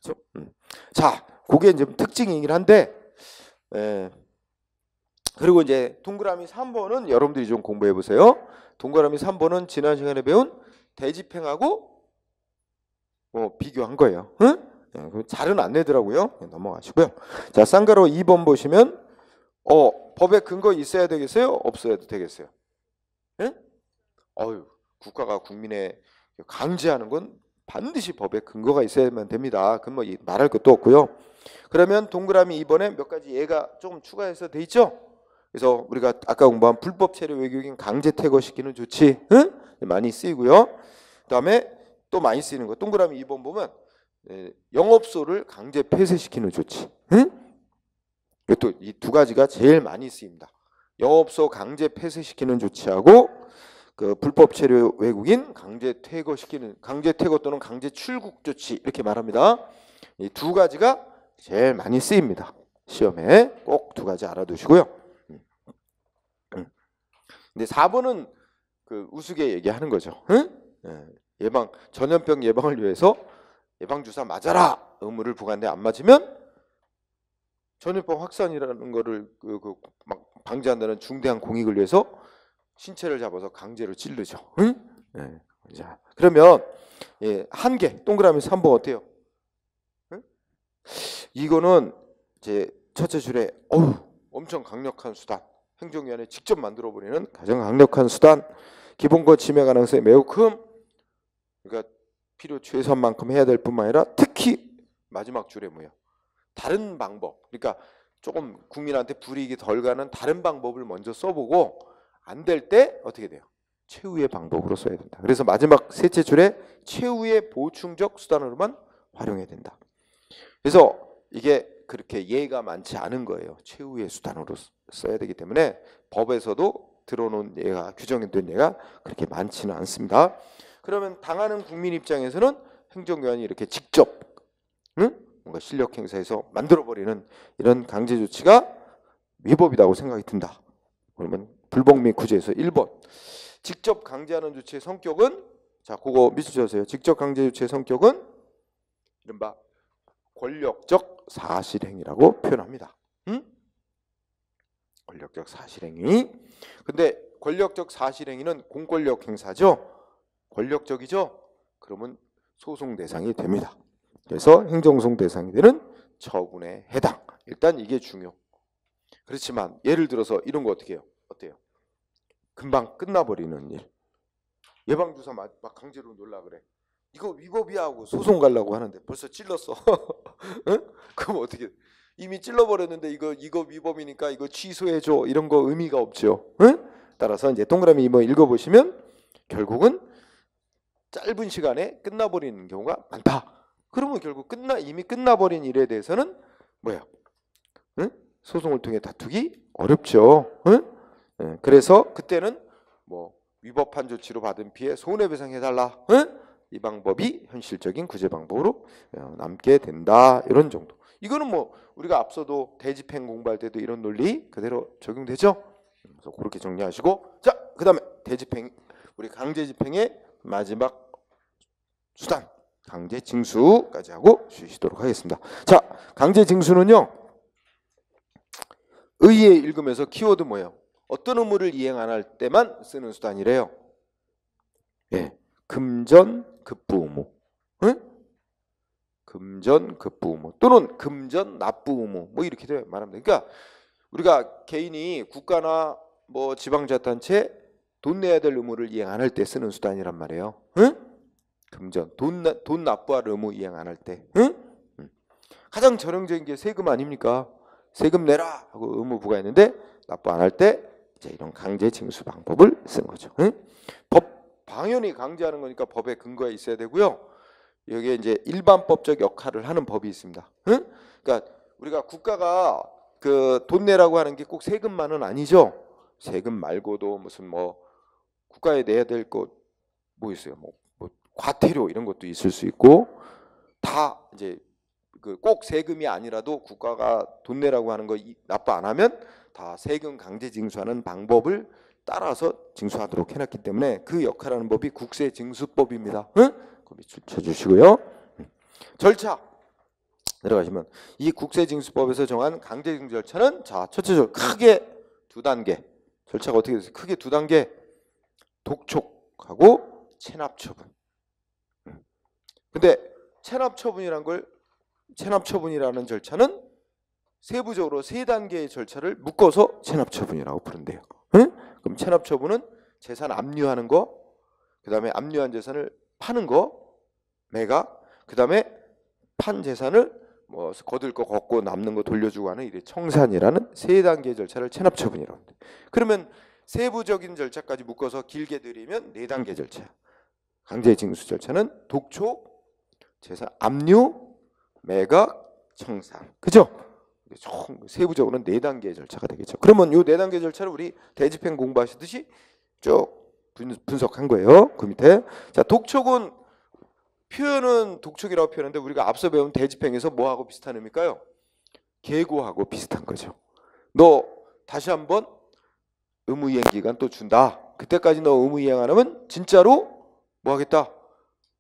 그렇죠? 자, 그게 이제 특징이긴 한데, 그리고 이제 동그라미 3번은 여러분들이 좀 공부해 보세요. 동그라미 3번은 지난 시간에 배운 대집행하고 비교한 거예요. 응? 잘은 안 내더라고요. 넘어가시고요. 자, 쌍가로 2번 보시면 법에 근거 있어야 되겠어요? 없어야 되겠어요? 예? 국가가 국민에 강제하는 건 반드시 법에 근거가 있어야만 됩니다. 그건 뭐 말할 것도 없고요. 그러면 동그라미 2번에 몇 가지 예가 조금 추가해서 돼 있죠? 그래서 우리가 아까 공부한 불법 체류 외국인 강제 퇴거시키는 조치, 응? 많이 쓰이고요. 그다음에 또 많이 쓰이는 거 동그라미 2번 보면 영업소를 강제 폐쇄시키는 조치, 응? 또 이 두 가지가 제일 많이 쓰입니다. 영업소 강제 폐쇄시키는 조치하고 그 불법 체류 외국인 강제 퇴거시키는, 강제 퇴거 또는 강제 출국 조치 이렇게 말합니다. 이 두 가지가 제일 많이 쓰입니다. 시험에 꼭 두 가지 알아두시고요. 근데 4번은 그 우스개 얘기하는 거죠. 응? 예방, 전염병 예방을 위해서 예방 주사 맞아라 의무를 부과하는데 안 맞으면 전염병 확산이라는 거를 막 방지한다는 중대한 공익을 위해서 신체를 잡아서 강제로 찌르죠. 응? 자, 그러면 한계 동그라미 3번 어때요? 응? 이거는 제 첫째 줄에 엄청 강력한 수단, 행정위원회 직접 만들어버리는 가장 강력한 수단, 기본권 침해 가능성이 매우 큰, 그러니까 필요 최소한만큼 해야 될 뿐만 아니라 특히 마지막 줄에 뭐예요? 다른 방법, 그러니까 조금 국민한테 불이익이 덜 가는 다른 방법을 먼저 써보고 안 될 때 어떻게 돼요? 최후의 방법으로 써야 된다. 그래서 마지막 셋째 줄에 최후의 보충적 수단으로만 활용해야 된다. 그래서 이게 그렇게 예가 많지 않은 거예요. 최후의 수단으로 써야 되기 때문에 법에서도 들어놓은 예가, 규정된 예가 그렇게 많지는 않습니다. 그러면 당하는 국민 입장에서는 행정기관이 이렇게 직접 뭔가 실력 행사해서 만들어버리는 이런 강제 조치가 위법이라고 생각이 든다. 그러면 불법 및 구제에서 1번 직접 강제하는 조치의 성격은, 자, 그거 밑줄 쳐주세요. 직접 강제 조치의 성격은 이른바 권력적 사실행위라고 표현합니다. 권력적 사실행위. 근데 권력적 사실행위는 공권력 행사죠. 권력적이죠. 그러면 소송 대상이 됩니다. 그래서 행정소송 대상이 되는 처분에 해당. 일단 이게 중요. 그렇지만 예를 들어서 이런 거 어떻게 해요? 어때요? 금방 끝나버리는 일. 예방주사 막 강제로 놀라 그래. 이거 위법이야 하고 소송 가려고 하는데 벌써 찔렀어. 응? 그럼 어떻게 돼? 이미 찔러버렸는데 이거 위법이니까 이거 취소해줘. 이런 거 의미가 없죠. 응? 따라서 이제 동그라미 2번 읽어보시면 결국은 짧은 시간에 끝나버리는 경우가 많다. 그러면 결국 이미 끝나버린 일에 대해서는 뭐야? 응? 소송을 통해 다투기 어렵죠. 응? 그래서 그때는 뭐 위법한 조치로 받은 피해 손해배상해달라. 응? 이 방법이 현실적인 구제 방법으로 남게 된다. 이런 정도. 이거는 뭐 우리가 앞서도 대집행 공부할 때도 이런 논리 그대로 적용되죠. 그래서 그렇게 정리하시고, 자, 그다음에 대집행, 우리 강제집행의 마지막 수단 강제 징수까지 하고 쉬시도록 하겠습니다. 자, 강제 징수는요, 의의에 읽으면서 키워드 뭐예요? 어떤 의무를 이행 안 할 때만 쓰는 수단이래요. 예, 금전 급부 의무, 응? 금전 급부 의무 또는 금전 납부 의무, 뭐 이렇게 말하면 돼. 그러니까 우리가 개인이 국가나 뭐 지방자치단체 돈 내야 될 의무를 이행 안 할 때 쓰는 수단이란 말이에요. 응? 금전, 돈 납부할 의무 이행 안 할 때. 응? 가장 전형적인 게 세금 아닙니까? 세금 내라 하고 의무 부과했는데 납부 안 할 때 이제 이런 강제 징수 방법을 쓴 거죠. 응? 당연히 강제하는 거니까 법에 근거가 있어야 되고요. 여기에 이제 일반법적 역할을 하는 법이 있습니다. 응? 그러니까 우리가 국가가 그 돈 내라고 하는 게 꼭 세금만은 아니죠. 세금 말고도 무슨 뭐 국가에 내야 될 것 뭐 있어요? 뭐 과태료 이런 것도 있을 수 있고 다 이제 그 꼭 세금이 아니라도 국가가 돈 내라고 하는 거 납부 안 하면 다 세금 강제 징수하는 방법을 따라서 징수하도록 해놨기 때문에 그 역할하는 법이 국세징수법입니다. 응? 거기 쳐주시고요. 절차 내려가시면 이 국세징수법에서 정한 강제징수 절차는 자 첫째로 크게 두 단계 절차가 어떻게 되세요? 크게 두 단계 독촉하고 체납처분. 근데 체납처분이라는 절차는 세부적으로 세 단계의 절차를 묶어서 체납처분이라고 부른대요. 응? 그럼 체납처분은 재산 압류하는 거, 그 다음에 압류한 재산을 파는 거, 매각, 그 다음에 판 재산을 뭐 거둘 거 걷고 남는 거 돌려주고 하는 이래 청산이라는 세 단계의 절차를 체납처분이라고 합니다. 그러면 세부적인 절차까지 묶어서 길게 들이면 네 단계 절차. 강제징수 절차는 독촉, 재산 압류, 매각, 청산. 그죠? 총 세부적으로는 네 단계의 절차가 되겠죠. 그러면 이 네 단계 절차를 우리 대집행 공부하시듯이 쭉 분석한 거예요. 그 밑에 자 독촉은 표현은 독촉이라고 표현하는데 우리가 앞서 배운 대집행에서 뭐하고 비슷한 의미일까요? 계고하고 비슷한 거죠. 너 다시 한번 의무이행 기간 또 준다. 그때까지 너 의무이행 안 하면 진짜로 뭐 하겠다?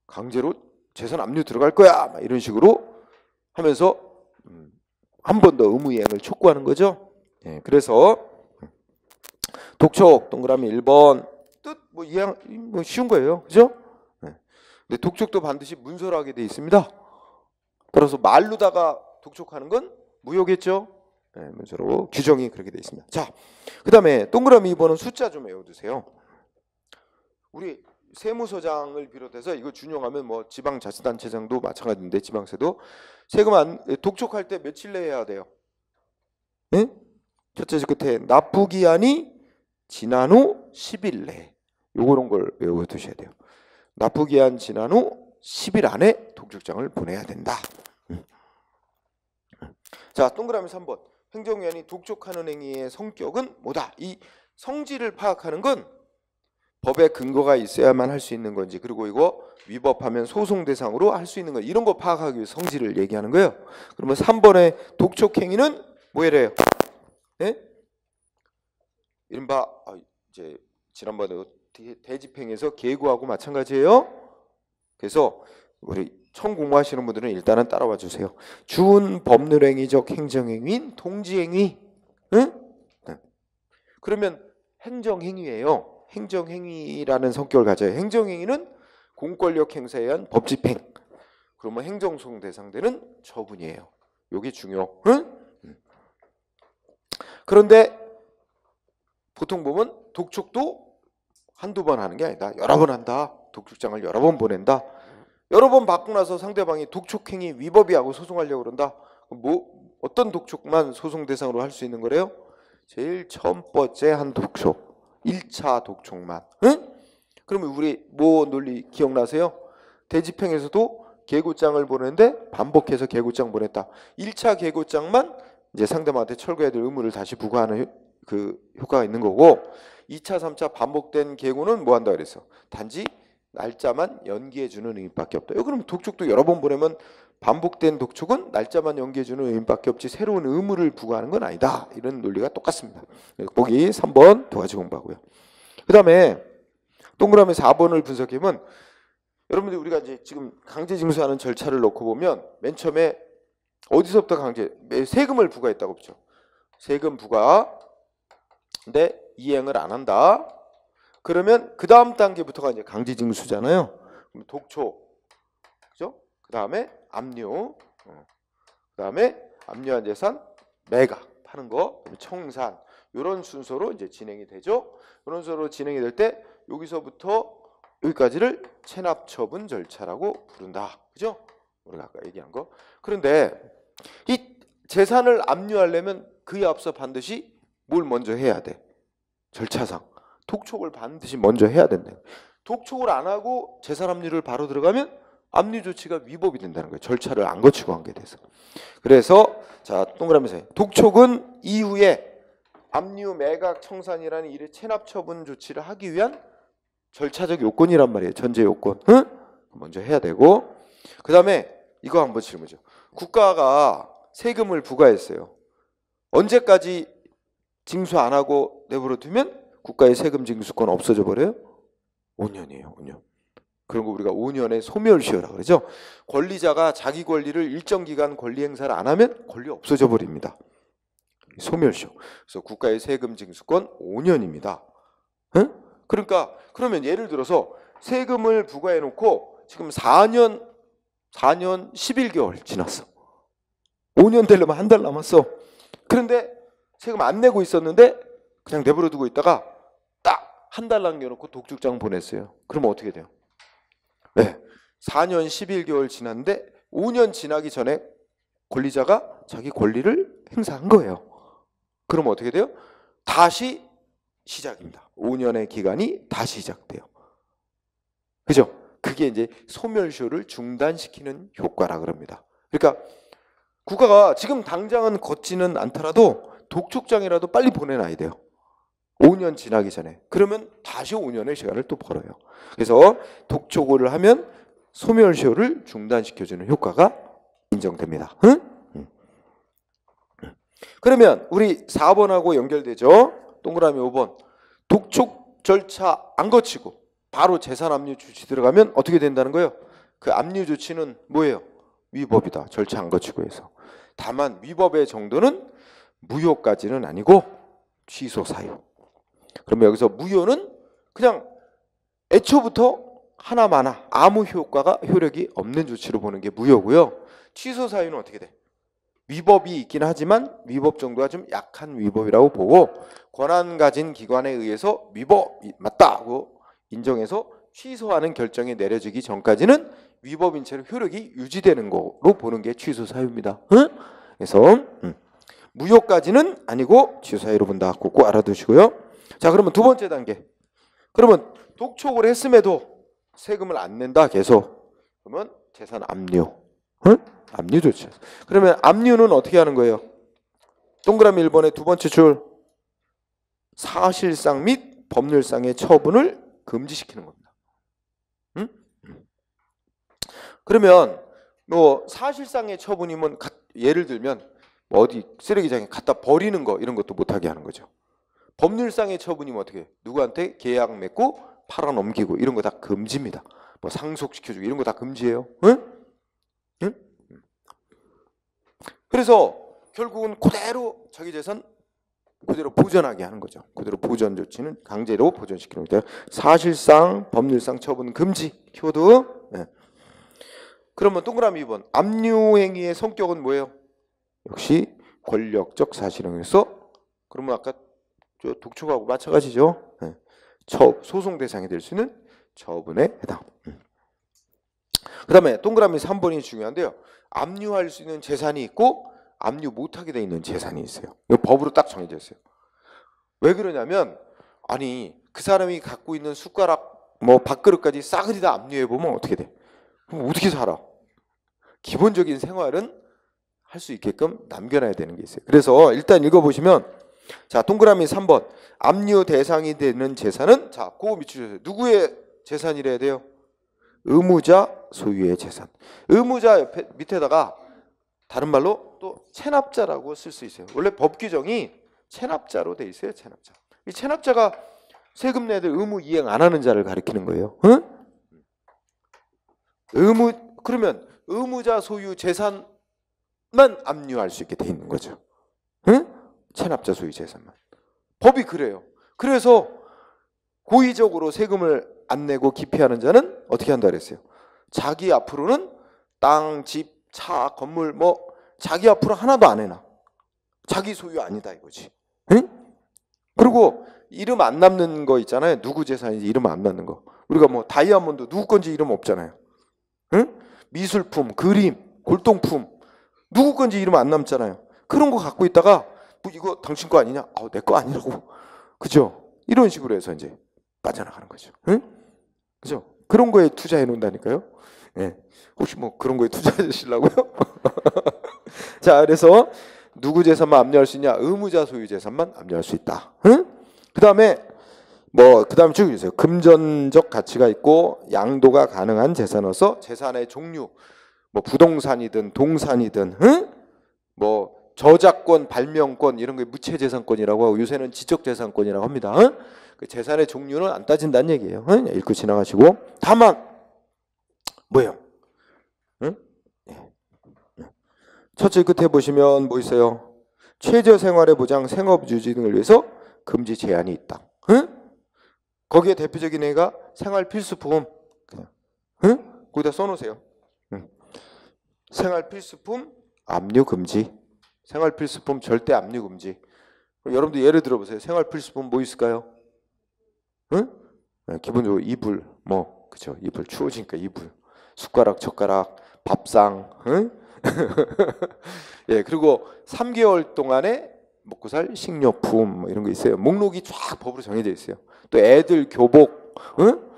강제로 재산 압류 들어갈 거야. 막 이런 식으로 하면서 한 번 더 의무이행을 촉구하는 거죠. 예, 그래서 독촉 동그라미 1번 뜻 뭐 이행 뭐 쉬운 거예요. 그죠? 예. 근데 독촉도 반드시 문서로 하게 돼 있습니다. 따라서 말로다가 독촉하는 건 무효겠죠? 예, 문서로 규정이 그렇게 돼 있습니다. 자, 그다음에 동그라미 2번은 숫자 좀 외워두세요. 우리 세무서장을 비롯해서 이거 준용하면 뭐 지방자치단체장도 마찬가지인데 지방세도 세금 독촉할 때 며칠 내에 해야 돼요? 네? 첫째 끝에 납부기한이 지난 후 10일 내에 요런 걸 외워두셔야 돼요. 납부기한 지난 후 10일 안에 독촉장을 보내야 된다. 자 동그라미 3번 행정위원이 독촉하는 행위의 성격은 뭐다? 이 성질을 파악하는 건 법에 근거가 있어야만 할 수 있는 건지 그리고 이거 위법하면 소송 대상으로 할 수 있는 건 이런 거 파악하기 위해 성질을 얘기하는 거예요. 그러면 3번의 독촉행위는 뭐예요? 네? 이른바 이제 지난번에 대집행에서 계고하고 마찬가지예요. 그래서 우리 처음 공부하시는 분들은 일단은 따라와 주세요. 준법률행위적 행정행위인 통지행위. 응? 네. 그러면 행정행위예요. 행정행위라는 성격을 가져요. 행정행위는 공권력 행사에 의한 법집행. 그러면 행정소송 대상되는 처분이에요. 이게 중요. 응? 그런데 보통 보면 독촉도 한두 번 하는 게 아니다. 여러 번 한다. 독촉장을 여러 번 보낸다. 여러 번 받고 나서 상대방이 독촉행위 위법이하고 소송하려고 그런다. 뭐 어떤 독촉만 소송 대상으로 할 수 있는 거래요? 제일 처음 번째 한 독촉. 1차 독촉만. 응? 그러면 우리 뭐 논리 기억나세요? 대집행에서도 계고장을 보내는데 반복해서 계고장 보냈다. 1차 계고장만 이제 상대방한테 철거해야 될 의무를 다시 부과하는 그 효과가 있는 거고 2차, 3차 반복된 계고는 뭐 한다 그랬어? 단지 날짜만 연기해 주는 의미밖에 없다. 그럼 독촉도 여러 번 보내면 반복된 독촉은 날짜만 연기해 주는 의미밖에 없지 새로운 의무를 부과하는 건 아니다. 이런 논리가 똑같습니다. 보기 3번 두 가지 공부하고요. 그 다음에 동그라미 4번을 분석해보면 여러분들 우리가 이제 지금 강제징수하는 절차를 놓고 보면 맨 처음에 어디서부터 세금을 부과했다고 했죠. 세금 부과 근데 이행을 안 한다. 그러면 그 다음 단계부터가 이제 강제징수잖아요. 그럼 독촉, 그죠? 그 다음에 압류, 그 다음에 압류한 재산 매각, 파는 거, 청산 이런 순서로 이제 진행이 되죠. 이런 순서로 진행이 될 때 여기서부터 여기까지를 체납처분 절차라고 부른다, 그죠? 우리가 아까 얘기한 거. 그런데 이 재산을 압류하려면 그에 앞서 반드시 뭘 먼저 해야 돼? 절차상. 독촉을 반드시 먼저 해야 된다. 독촉을 안 하고 재산 압류를 바로 들어가면 압류 조치가 위법이 된다는 거예요. 절차를 안 거치고 한 게 돼서. 그래서 자 동그라미에서 독촉은 이후에 압류, 매각, 청산이라는 일의 체납 처분 조치를 하기 위한 절차적 요건이란 말이에요. 전제 요건. 응? 먼저 해야 되고, 그 다음에 이거 한번 질문이죠. 국가가 세금을 부과했어요. 언제까지 징수 안 하고 내버려 두면 국가의 세금 징수권 없어져 버려요? 5년이에요. 5년. 그런 거 우리가 5년의 소멸시효라고 그러죠. 권리자가 자기 권리를 일정 기간 권리 행사를 안 하면 권리 없어져 버립니다. 소멸시효. 그래서 국가의 세금 징수권 5년입니다. 응? 그러니까 그러면 예를 들어서 세금을 부과해 놓고 지금 4년 11개월 지났어. 5년 되려면 한 달 남았어. 그런데 세금 안 내고 있었는데 그냥 내버려 두고 있다가 딱 한 달 남겨놓고 독촉장 보냈어요. 그러면 어떻게 돼요? 네, 4년 11개월 지났는데 5년 지나기 전에 권리자가 자기 권리를 행사한 거예요. 그러면 어떻게 돼요? 다시 시작입니다. 5년의 기간이 다시 시작돼요. 그죠? 그게 이제 소멸시효를 중단시키는 효과라 그럽니다. 그러니까 국가가 지금 당장은 걷지는 않더라도 독촉장이라도 빨리 보내놔야 돼요. 5년 지나기 전에. 그러면 다시 5년의 시간을 또 벌어요. 그래서 독촉을 하면 소멸시효를 중단시켜주는 효과가 인정됩니다. 응? 그러면 우리 4번하고 연결되죠. 동그라미 5번. 독촉 절차 안 거치고 바로 재산 압류 조치 들어가면 어떻게 된다는 거예요? 그 압류 조치는 뭐예요? 위법이다. 절차 안 거치고 해서. 다만 위법의 정도는 무효까지는 아니고 취소 사유. 그러면 여기서 무효는 그냥 애초부터 하나마나 아무 효력이 없는 조치로 보는 게 무효고요. 취소 사유는 어떻게 돼? 위법이 있긴 하지만 위법 정도가 좀 약한 위법이라고 보고 권한 가진 기관에 의해서 위법이 맞다고 인정해서 취소하는 결정이 내려지기 전까지는 위법인 채로 효력이 유지되는 거로 보는 게 취소 사유입니다. 그래서 무효까지는 아니고 취소 사유로 본다. 꼭 알아두시고요. 자, 그러면 두 번째 단계. 그러면 독촉을 했음에도 세금을 안 낸다 계속. 그러면 재산 압류. 압류 조치. 그러면 압류는 어떻게 하는 거예요? 동그라미 1번의 두 번째 줄. 사실상 및 법률상의 처분을 금지시키는 겁니다. 그러면 뭐 사실상의 처분이면 예를 들면 뭐 어디 쓰레기장에 갖다 버리는 거 이런 것도 못하게 하는 거죠. 법률상의 처분이면 어떻게? 누구한테 계약 맺고 팔아넘기고 이런 거 다 금지입니다. 뭐 상속시켜주고 이런 거 다 금지예요. 응? 그래서 결국은 그대로 자기 재산 그대로 보존하게 하는 거죠. 그대로 보존 조치는 강제로 보존시키는 거죠. 사실상 법률상 처분 금지. 키워드. 네. 그러면 동그라미 2번. 압류 행위의 성격은 뭐예요? 역시 권력적 사실행위에서 그러면 아까 저 독촉하고 마찬가지죠. 네. 소송 대상이 될 수 있는 처분에 해당. 그 다음에 동그라미 3번이 중요한데요. 압류할 수 있는 재산이 있고 압류 못하게 돼 있는 재산이 있어요. 이거 법으로 딱 정해져 있어요. 왜 그러냐면 아니 그 사람이 갖고 있는 숟가락 뭐 밥그릇까지 싸그리 다 압류해 보면 어떻게 돼? 그럼 어떻게 살아? 기본적인 생활은 할 수 있게끔 남겨놔야 되는 게 있어요. 그래서 일단 읽어보시면 자 동그라미 3번 압류 대상이 되는 재산은 자 그거 밑줄에서 누구의 재산이래야 돼요? 의무자 소유의 재산. 의무자 옆에 밑에다가 다른 말로 또 체납자라고 쓸 수 있어요. 원래 법 규정이 체납자로 돼 있어요. 체납자. 이 체납자가 세금 내야 될 의무 이행 안 하는 자를 가리키는 거예요. 응? 그러면 의무자 소유 재산만 압류할 수 있게 돼 있는 거죠. 응? 체납자 소유 재산만. 법이 그래요. 그래서 고의적으로 세금을 안 내고 기피하는 자는 어떻게 한다 그랬어요? 자기 앞으로는 땅, 집, 차, 건물 뭐 자기 앞으로 하나도 안 해놔. 자기 소유 아니다 이거지. 응? 그리고 이름 안 남는 거 있잖아요. 누구 재산인지 이름 안 남는 거. 우리가 뭐 다이아몬드 누구 건지 이름 없잖아요. 응? 미술품, 그림, 골동품 누구 건지 이름 안 남잖아요. 그런 거 갖고 있다가 뭐 이거 당신 거 아니냐? 내 거 아니라고. 그죠? 이런 식으로 해서 이제 빠져나가는 거죠. 응? 그죠? 그런 거에 투자해 놓는다니까요. 네. 혹시 뭐 그런 거에 투자하시려고요? 자, 그래서 누구 재산만 압류할 수 있냐? 의무자 소유 재산만 압류할 수 있다. 응? 그 다음에 뭐 그다음 쭉 주세요. 금전적 가치가 있고 양도가 가능한 재산으로서 재산의 종류, 뭐 부동산이든 동산이든, 응? 뭐 저작권, 발명권 이런 게 무체재산권이라고 하고 요새는 지적재산권이라고 합니다. 응? 그 재산의 종류는 안 따진다는 얘기예요. 응? 읽고 지나가시고. 다만 뭐예요? 응? 첫째 끝에 보시면 뭐 있어요? 최저 생활의 보장, 생업 유지 등을 위해서 금지 제한이 있다. 응? 거기에 대표적인 애가 생활 필수품. 응? 거기다 써놓으세요. 응. 생활 필수품 압류 금지. 생활 필수품 절대 압류 금지. 여러분들 예를 들어보세요. 생활 필수품 뭐 있을까요? 응? 네, 기본적으로 이불, 뭐 그죠? 이불 추워지니까 이불, 숟가락, 젓가락, 밥상, 응? 예, 그리고 3개월 동안에 먹고 살 식료품 뭐 이런 거 있어요. 목록이 쫙 법으로 정해져 있어요. 또 애들 교복, 응?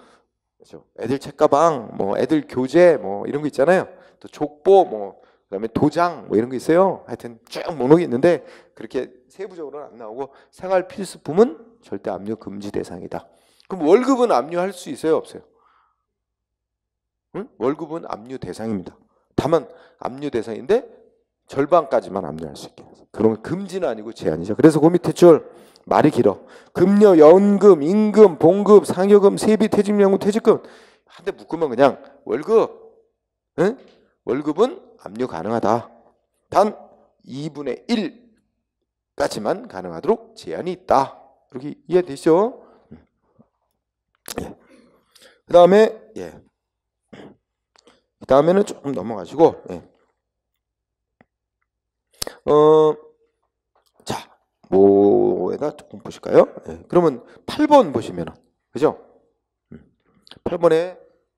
그렇죠? 애들 책가방, 뭐 애들 교재, 뭐 이런 거 있잖아요. 또 족보, 뭐 그다음에 도장, 뭐 이런 거 있어요. 하여튼 쭉 목록이 있는데 그렇게 세부적으로는 안 나오고 생활 필수품은 절대 압류 금지 대상이다. 그럼 월급은 압류할 수 있어요, 없어요? 응? 월급은 압류 대상입니다. 다만 압류 대상인데 절반까지만 압류할 수 있게. 그런 금지는 아니고 제한이죠. 그래서 그 밑에 줄 말이 길어. 급여, 연금, 임금, 봉급, 상여금, 세비, 퇴직연금, 퇴직금 한 대 묶으면 그냥 월급. 응? 월급은 압류 가능하다. 단 2분의 1까지만 가능하도록 제한이 있다. 이렇게 이해되시죠? 예. 그 다음에 예. 그 다음에는 조금 넘어가시고 예. 자, 뭐에다 조금 보실까요? 예. 그러면 8번 보시면은 그죠? 8번에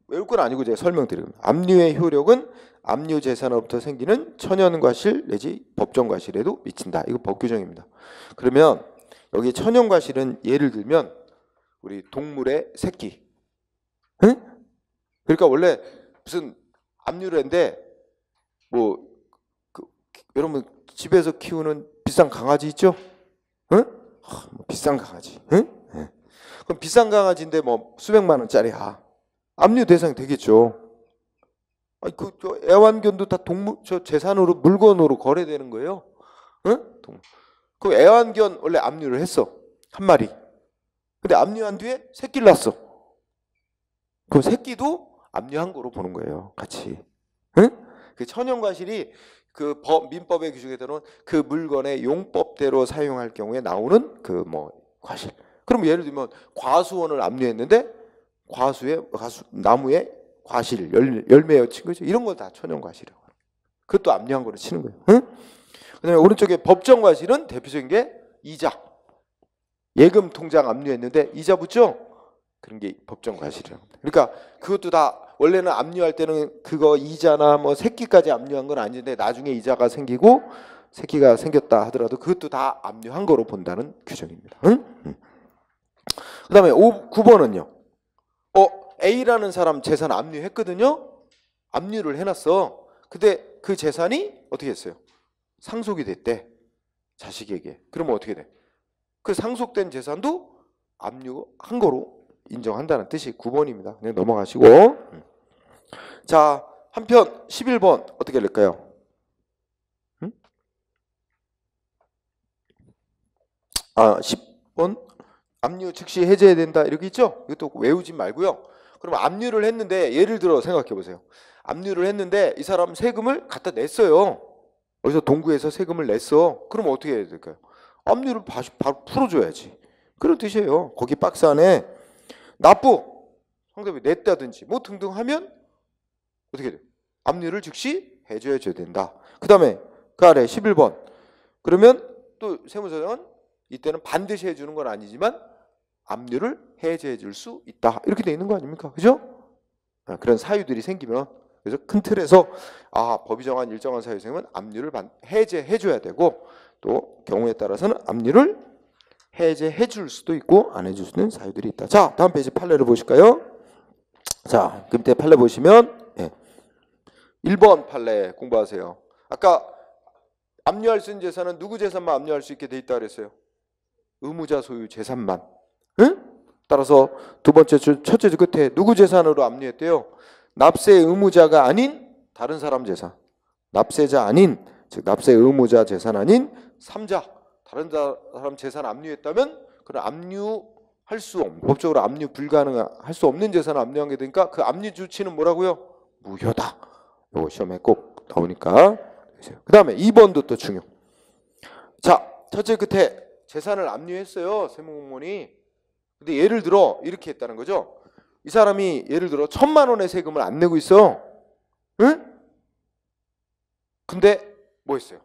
외울 건 아니고 제가 설명드립니다. 압류의 효력은 압류 재산으로부터 생기는 천연과실 내지 법정과실에도 미친다. 이거 법 규정입니다. 그러면 여기 천연과실은 예를 들면 우리 동물의 새끼. 응? 그러니까 원래 무슨 압류를 했는데 뭐 여러분 집에서 키우는 비싼 강아지 있죠? 응? 뭐 비싼 강아지. 응? 네. 그럼 비싼 강아지인데 뭐 수백만 원짜리야. 압류 대상이 되겠죠. 아니 저 애완견도 다 동물 저 재산으로 물건으로 거래되는 거예요. 응? 그 애완견 원래 압류를 했어. 한 마리. 근데 압류한 뒤에 새끼를 낳았어. 그 새끼도 압류한 거로 보는 거예요. 같이. 응? 그 천연과실이 그 민법의 규정에 따른 그 물건의 용법대로 사용할 경우에 나오는 그 뭐 과실. 그럼 예를 들면 과수원을 압류했는데 나무에 과실 열매여 친 거죠. 이런 거 다 천연과실이라고. 그것도 압류한 거로 치는 거예요. 응? 그다음에 오른쪽에 법정과실은 대표적인 게 이자. 예금 통장 압류했는데 이자 붙죠? 그런 게 법정과실이라고 합니다. 그러니까 그것도 다 원래는 압류할 때는 그거 이자나 뭐 새끼까지 압류한 건 아닌데 나중에 이자가 생기고 새끼가 생겼다 하더라도 그것도 다 압류한 거로 본다는 규정입니다. 응? 그 다음에 9번은요. A라는 사람 재산 압류했거든요. 압류를 해놨어. 근데 그 재산이 어떻게 했어요? 상속이 됐대. 자식에게. 그러면 어떻게 돼? 그 상속된 재산도 압류한 거로 인정한다는 뜻이 9번입니다. 그냥 넘어가시고. 자, 한편 11번 어떻게 할까요? 응? 10번 압류 즉시 해제해야 된다 이렇게 있죠? 이것도 외우지 말고요. 그럼 압류를 했는데 예를 들어 생각해 보세요. 압류를 했는데 이 사람 세금을 갖다 냈어요. 어디서 동구에서 세금을 냈어. 그럼 어떻게 해야 될까요? 압류를 바로 풀어줘야지. 그런 뜻이에요. 거기 박스 안에 납부 상대방이 냈다든지 뭐 등등 하면 어떻게 돼? 압류를 즉시 해줘야 된다. 그 다음에 그 아래 11번 그러면 또 세무서장은 이때는 반드시 해주는 건 아니지만 압류를 해제해 줄 수 있다. 이렇게 돼 있는 거 아닙니까? 그죠? 그런 사유들이 생기면 그래서 큰 틀에서 법이 정한 일정한 사유 생기면 압류를 해제해 줘야 되고 또 경우에 따라서는 압류를 해제해 줄 수도 있고 안 해줄 수 있는 사유들이 있다. 자, 다음 페이지 판례를 보실까요? 자, 그 밑에 판례 보시면 1번 판례 공부하세요. 아까 압류할 수 있는 재산은 누구 재산만 압류할 수 있게 돼 있다 그랬어요? 의무자 소유 재산만. 응? 따라서 두 번째 줄 첫째 줄 끝에 누구 재산으로 압류했대요? 납세 의무자가 아닌 다른 사람 재산. 납세자 아닌, 즉 납세 의무자 재산 아닌 3자 다른 사람 재산 압류했다면 그런 압류할 수 없는, 법적으로 압류 불가능할 수 없는 재산을 압류한 게 되니까 그 압류 조치는 뭐라고요? 무효다. 이거 시험에 꼭 나오니까. 그 다음에 2번도 또 중요. 자, 첫째 끝에 재산을 압류했어요, 세무공무원이. 근데 예를 들어 이렇게 했다는 거죠. 이 사람이 예를 들어 1,000만 원의 세금을 안 내고 있어. 응? 근데 뭐 했어요?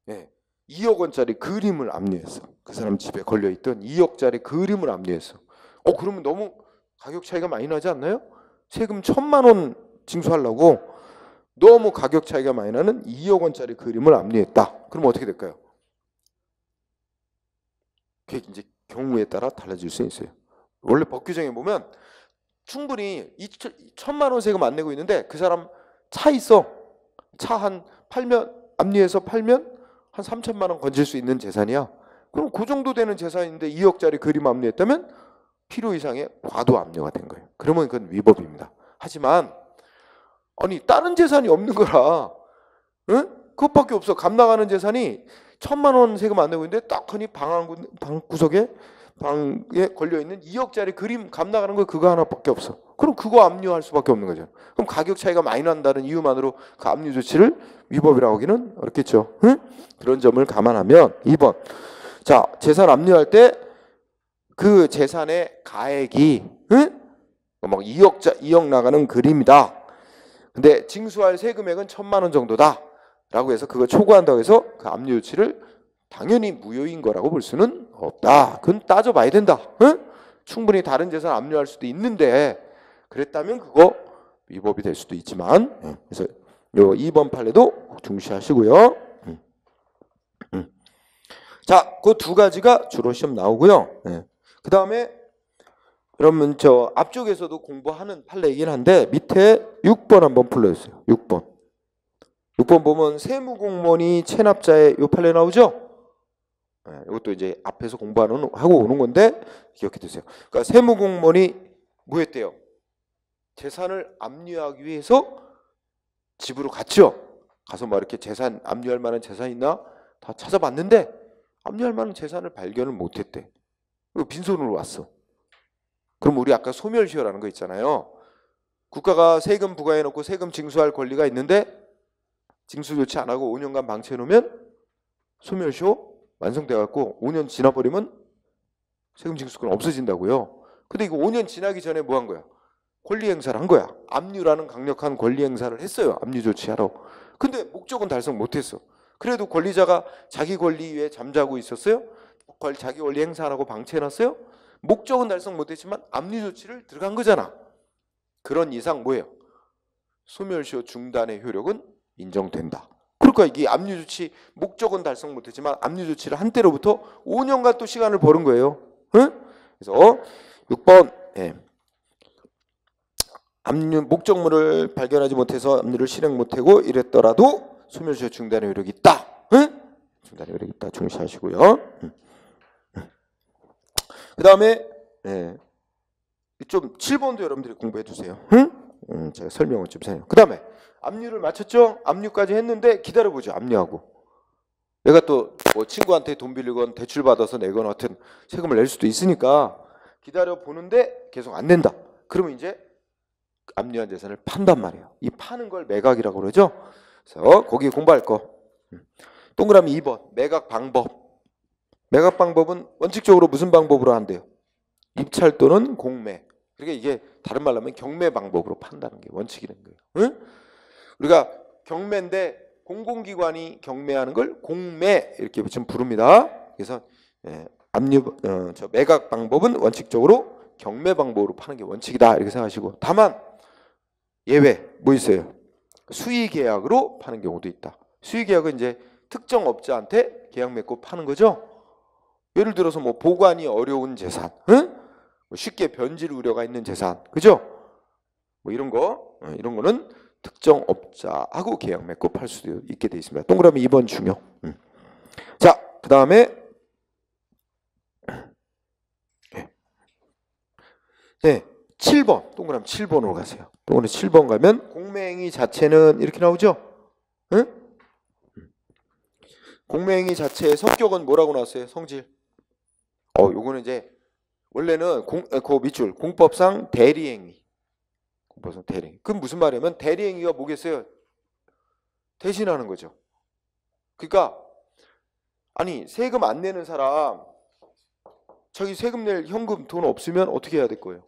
예, 2억 원짜리 그림을 압류했어. 그 사람 집에 걸려있던 2억짜리 그림을 압류했어. 그러면 너무 가격 차이가 많이 나지 않나요? 세금 1,000만 원 징수하려고 너무 가격 차이가 많이 나는 2억 원짜리 그림을 압류했다. 그럼 어떻게 될까요? 그게 이제 경우에 따라 달라질 수 있어요. 원래 법 규정에 보면 충분히 1,000만 원 세금 안 내고 있는데 그 사람 차 있어. 차 한 팔면, 압류해서 팔면 한 3,000만 원 건질 수 있는 재산이야. 그럼 그 정도 되는 재산인데 2억짜리 그림 압류했다면 필요 이상의 과도 압류가 된 거예요. 그러면 그건 위법입니다. 하지만 아니 다른 재산이 없는 거라, 응? 그것밖에 없어. 감당하는 재산이 1,000만 원 세금 안 내고 있는데 딱 하니 방구석에 방에 걸려있는 2억짜리 그림 감당하는 거 그거 하나밖에 없어. 그럼 그거 압류할 수밖에 없는 거죠. 그럼 가격 차이가 많이 난다는 이유만으로 그 압류 조치를 위법이라고 하기는 어렵겠죠. 응? 그런 점을 감안하면 2번. 자, 재산 압류할 때 그 재산의 가액이, 응? 막 2억 나가는 그림이다. 근데 징수할 세금액은 1,000만 원 정도다. 라고 해서 그걸 초과한다고 해서 그 압류 조치를 당연히 무효인 거라고 볼 수는 없다. 그건 따져봐야 된다. 응? 충분히 다른 재산 압류할 수도 있는데 그랬다면 그거 위법이 될 수도 있지만, 그래서 요 2번 판례도 중시하시고요. 자, 그 두 가지가 주로 시험 나오고요. 그 다음에 그러면 저 앞쪽에서도 공부하는 판례이긴 한데 밑에 6번 한번 불러주세요. 6번 보면 세무공무원이 체납자의 요 판례 나오죠? 이것도 이제 앞에서 하고 오는 건데 기억해 두세요. 그러니까 세무공무원이 뭐 했대요? 재산을 압류하기 위해서 집으로 갔죠. 가서 뭐 이렇게 재산 압류할 만한 재산 있나 다 찾아봤는데 압류할 만한 재산을 발견을 못했대. 빈손으로 왔어. 그럼 우리 아까 소멸시효라는 거 있잖아요. 국가가 세금 부과해놓고 세금 징수할 권리가 있는데 징수 조치 안 하고 5년간 방치해 놓으면 소멸시효 완성돼 갖고 5년 지나버리면 세금 징수권 없어진다고요. 근데 이거 5년 지나기 전에 뭐 한 거야? 권리 행사를 한 거야. 압류라는 강력한 권리 행사를 했어요. 압류 조치하러. 근데 목적은 달성 못했어. 그래도 권리자가 자기 권리 위에 잠자고 있었어요. 자기 권리 행사 안 하고 방치해놨어요. 목적은 달성 못했지만 압류 조치를 들어간 거잖아. 그런 이상 뭐예요? 소멸시효 중단의 효력은 인정된다. 그러니까 이게 압류 조치 목적은 달성 못했지만 압류 조치를 한 때로부터 5년간 또 시간을 버는 거예요. 응? 그래서 6번 압류 목적물을 발견하지 못해서 압류를 실행 못하고 이랬더라도 소멸시효 중단의 효력이 있다. 응? 중단의 효력이 있다. 중시하시고요. 그 다음에 좀 7번도 여러분들이 공부해 주세요. 응? 제가 설명을 좀 해요. 그 다음에 압류를 마쳤죠? 압류까지 했는데 기다려보죠. 압류하고. 내가 또 뭐 친구한테 돈 빌리건 대출 받아서 내건 하여튼 세금을 낼 수도 있으니까 기다려보는데 계속 안 낸다. 그러면 이제 압류한 재산을 판단 말이에요. 이 파는 걸 매각이라고 그러죠. 그래서 거기 공부할 거. 동그라미 2번 매각 방법. 매각 방법은 원칙적으로 무슨 방법으로 한대요? 입찰 또는 공매. 그러니까 이게 다른 말로 하면 경매 방법으로 판다는 게 원칙이라는 거예요. 응? 우리가 경매인데 공공기관이 경매하는 걸 공매 이렇게 지금 부릅니다. 그래서 매각 방법은 원칙적으로 경매 방법으로 파는 게 원칙이다 이렇게 생각하시고, 다만 예외 뭐 있어요? 수의계약으로 파는 경우도 있다. 수의계약은 이제 특정 업자한테 계약 맺고 파는 거죠. 예를 들어서 뭐 보관이 어려운 재산, 응? 뭐 쉽게 변질 우려가 있는 재산, 그죠? 뭐 이런 거는 특정 업자하고 계약 맺고 팔 수도 있게 돼 있습니다. 동그라미 2번 중요. 자, 그 다음에 네, 7번 동그라미 7번으로 가세요. 동그라미 7번 가면 공매행위 자체는 이렇게 나오죠? 응? 공매행위 자체의 성격은 뭐라고 나왔어요? 성질. 요거는 이제 원래는 그 밑줄 공법상 대리행위. 공법상 대리행위. 그럼 무슨 말이냐면 대리행위가 뭐겠어요? 대신하는 거죠. 그러니까 아니 세금 안 내는 사람 자기 세금 낼 현금 돈 없으면 어떻게 해야 될 거예요?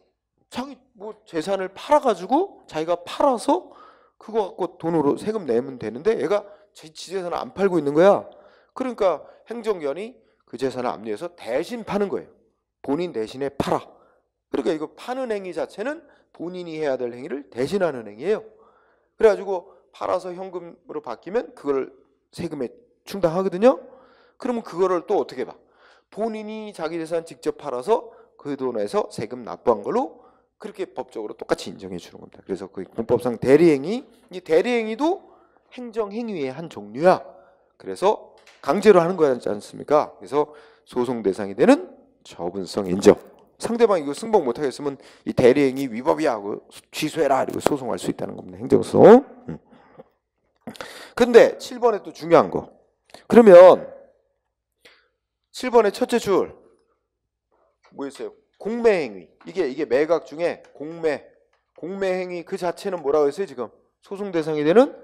자기 뭐 재산을 팔아가지고 자기가 팔아서 그거 갖고 돈으로 세금 내면 되는데 얘가 지 재산을 안 팔고 있는 거야. 그러니까 행정기관이 그 재산을 압류해서 대신 파는 거예요. 본인 대신에 팔아. 그러니까 이거 파는 행위 자체는 본인이 해야 될 행위를 대신하는 행위예요. 그래가지고 팔아서 현금으로 바뀌면 그걸 세금에 충당하거든요. 그러면 그거를 또 어떻게 봐? 본인이 자기 재산 직접 팔아서 그 돈에서 세금 납부한 걸로 그렇게 법적으로 똑같이 인정해 주는 겁니다. 그래서 그 공법상 대리행위, 이 대리행위도 행정행위의 한 종류야. 그래서 강제로 하는 거지 않습니까? 그래서 소송 대상이 되는 처분성 인정. 상대방이 이거 승복 못하겠으면 이 대리행위 위법이야 하고 취소해라 그리고 소송할 수 있다는 겁니다. 행정소송. 근데 7번에 또 중요한 거. 그러면 7번의 첫째 줄 뭐였어요? 공매행위. 이게 매각 중에 공매행위 그 자체는 뭐라고 했어요? 지금 소송 대상이 되는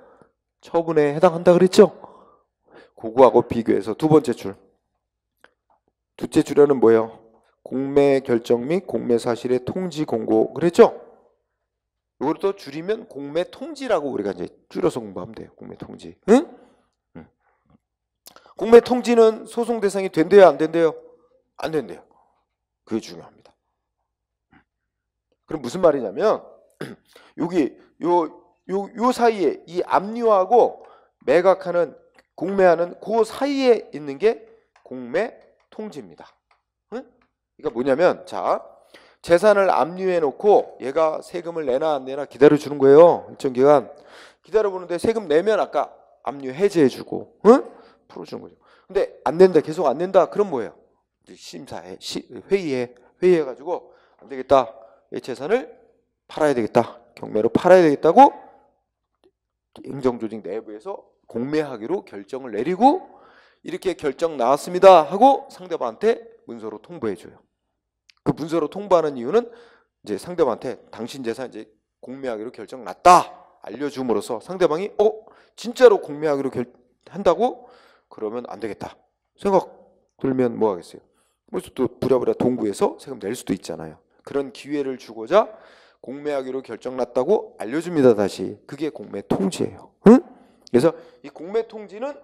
처분에 해당한다 그랬죠? 그거하고 비교해서 두 번째 줄. 둘째 줄에는 뭐예요? 공매 결정 및 공매 사실의 통지 공고 그랬죠? 이걸 또 줄이면 공매 통지라고 우리가 이제 줄여서 공부하면 돼요. 공매 통지. 응? 공매 통지는 소송 대상이 된대요, 안 된대요? 안 된대요. 그게 중요합니다. 그럼 무슨 말이냐면 여기 요 사이에 이 압류하고 매각하는 공매하는 그 사이에 있는 게 공매 통지입니다. 응? 그러니까 뭐냐면 자 재산을 압류해 놓고 얘가 세금을 내나 안 내나 기다려 주는 거예요. 일정 기간 기다려 보는데 세금 내면 아까 압류 해제해 주고 응? 풀어 주는 거죠. 근데 안 낸다 계속 안 낸다 그럼 뭐예요? 심사해 회의해 가지고 안 되겠다. 이 재산을 팔아야 되겠다. 경매로 팔아야 되겠다고 행정조직 내부에서 공매하기로 결정을 내리고 이렇게 결정 나왔습니다 하고 상대방한테 문서로 통보해 줘요. 그 문서로 통보하는 이유는 이제 상대방한테 당신 재산 이제 공매하기로 결정 났다 알려줌으로써 상대방이 진짜로 공매하기로 한다고 그러면 안 되겠다 생각 들면 뭐 하겠어요? 그래서 또 부랴부랴 동구해서 세금 낼 수도 있잖아요. 그런 기회를 주고자 공매하기로 결정 났다고 알려줍니다. 다시 그게 공매 통지예요. 응? 그래서 이 공매 통지는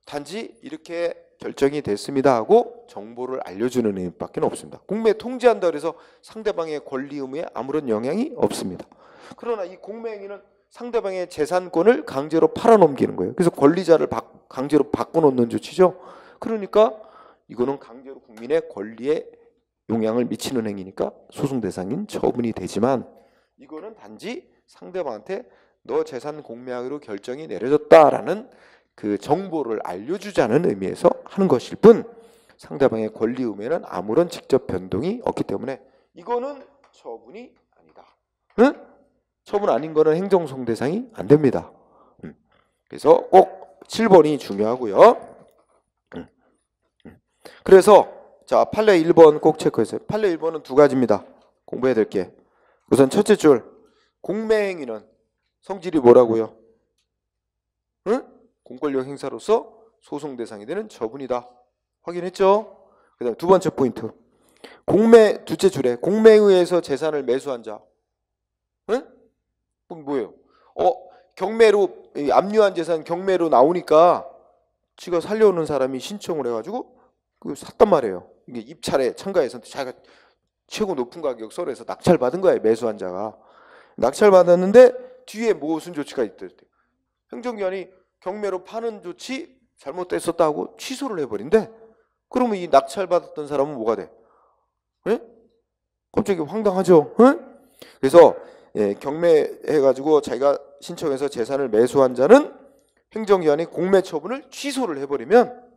단지 이렇게 결정이 됐습니다 하고 정보를 알려주는 의미밖에 없습니다. 공매 통지한다 그래서 상대방의 권리 의무에 아무런 영향이 없습니다. 그러나 이 공매행위는 상대방의 재산권을 강제로 팔아넘기는 거예요. 그래서 권리자를 강제로 바꿔놓는 조치죠. 그러니까 이거는 강제로 국민의 권리에 영향을 미치는 행위니까 소송 대상인 처분이 되지만 이거는 단지 상대방한테 너 재산 공매하기로 결정이 내려졌다라는 그 정보를 알려주자는 의미에서 하는 것일 뿐 상대방의 권리 의무에는 아무런 직접 변동이 없기 때문에 이거는 처분이 아니다. 응? 처분 아닌 거는 행정소송 대상이 안 됩니다. 그래서 꼭 7번이 중요하고요. 그래서 자 판례 1번 꼭 체크해주세요. 판례 1번은 두 가지입니다. 공부해야 될 게. 우선 첫째 줄 공매행위는 성질이 뭐라고요? 응? 공권력 행사로서 소송 대상이 되는 처분이다. 확인했죠? 그 다음 두 번째 포인트. 둘째 줄에 공매에 의해서 재산을 매수한 자. 응? 그럼 뭐예요? 경매로 압류한 재산 경매로 나오니까 지가 살려오는 사람이 신청을 해가지고 그 샀단 말이에요. 이게 입찰에 참가해서 자기가 최고 높은 가격 서류에서 낙찰받은 거예요. 매수한 자가. 낙찰받았는데 뒤에 무슨 조치가 있대. 행정기관이 경매로 파는 조치 잘못됐었다고 취소를 해버린대. 그러면 이 낙찰받았던 사람은 뭐가 돼? 예? 갑자기 황당하죠. 예? 그래서 경매해가지고 자기가 신청해서 재산을 매수한 자는 행정기관이 공매 처분을 취소를 해버리면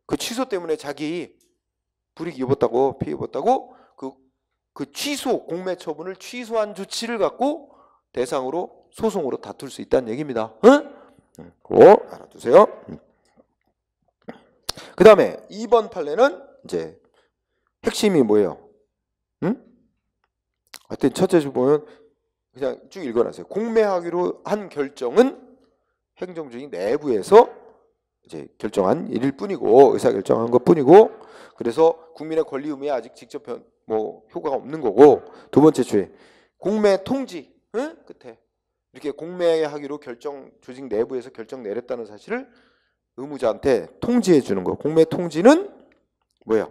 그 취소 때문에 자기 불이익 입었다고 피해 입었다고 그 취소, 공매 처분을 취소한 조치를 갖고 대상으로 소송으로 다툴 수 있다는 얘기입니다. 응? 그거 알아두세요. 그 다음에 2번 판례는 이제 핵심이 뭐예요? 응? 하여튼 첫째 줄 보면 그냥 쭉 읽어놨어요. 공매하기로 한 결정은 행정조직 내부에서 이제 결정한 일일 뿐이고, 의사 결정한 것 뿐이고, 그래서 국민의 권리 의무에 아직 직접 효과가 없는 거고. 두 번째 주에 공매 통지, 응? 끝에 이렇게 공매하기로 결정, 조직 내부에서 결정 내렸다는 사실을 의무자한테 통지해 주는 거. 공매 통지는 뭐야?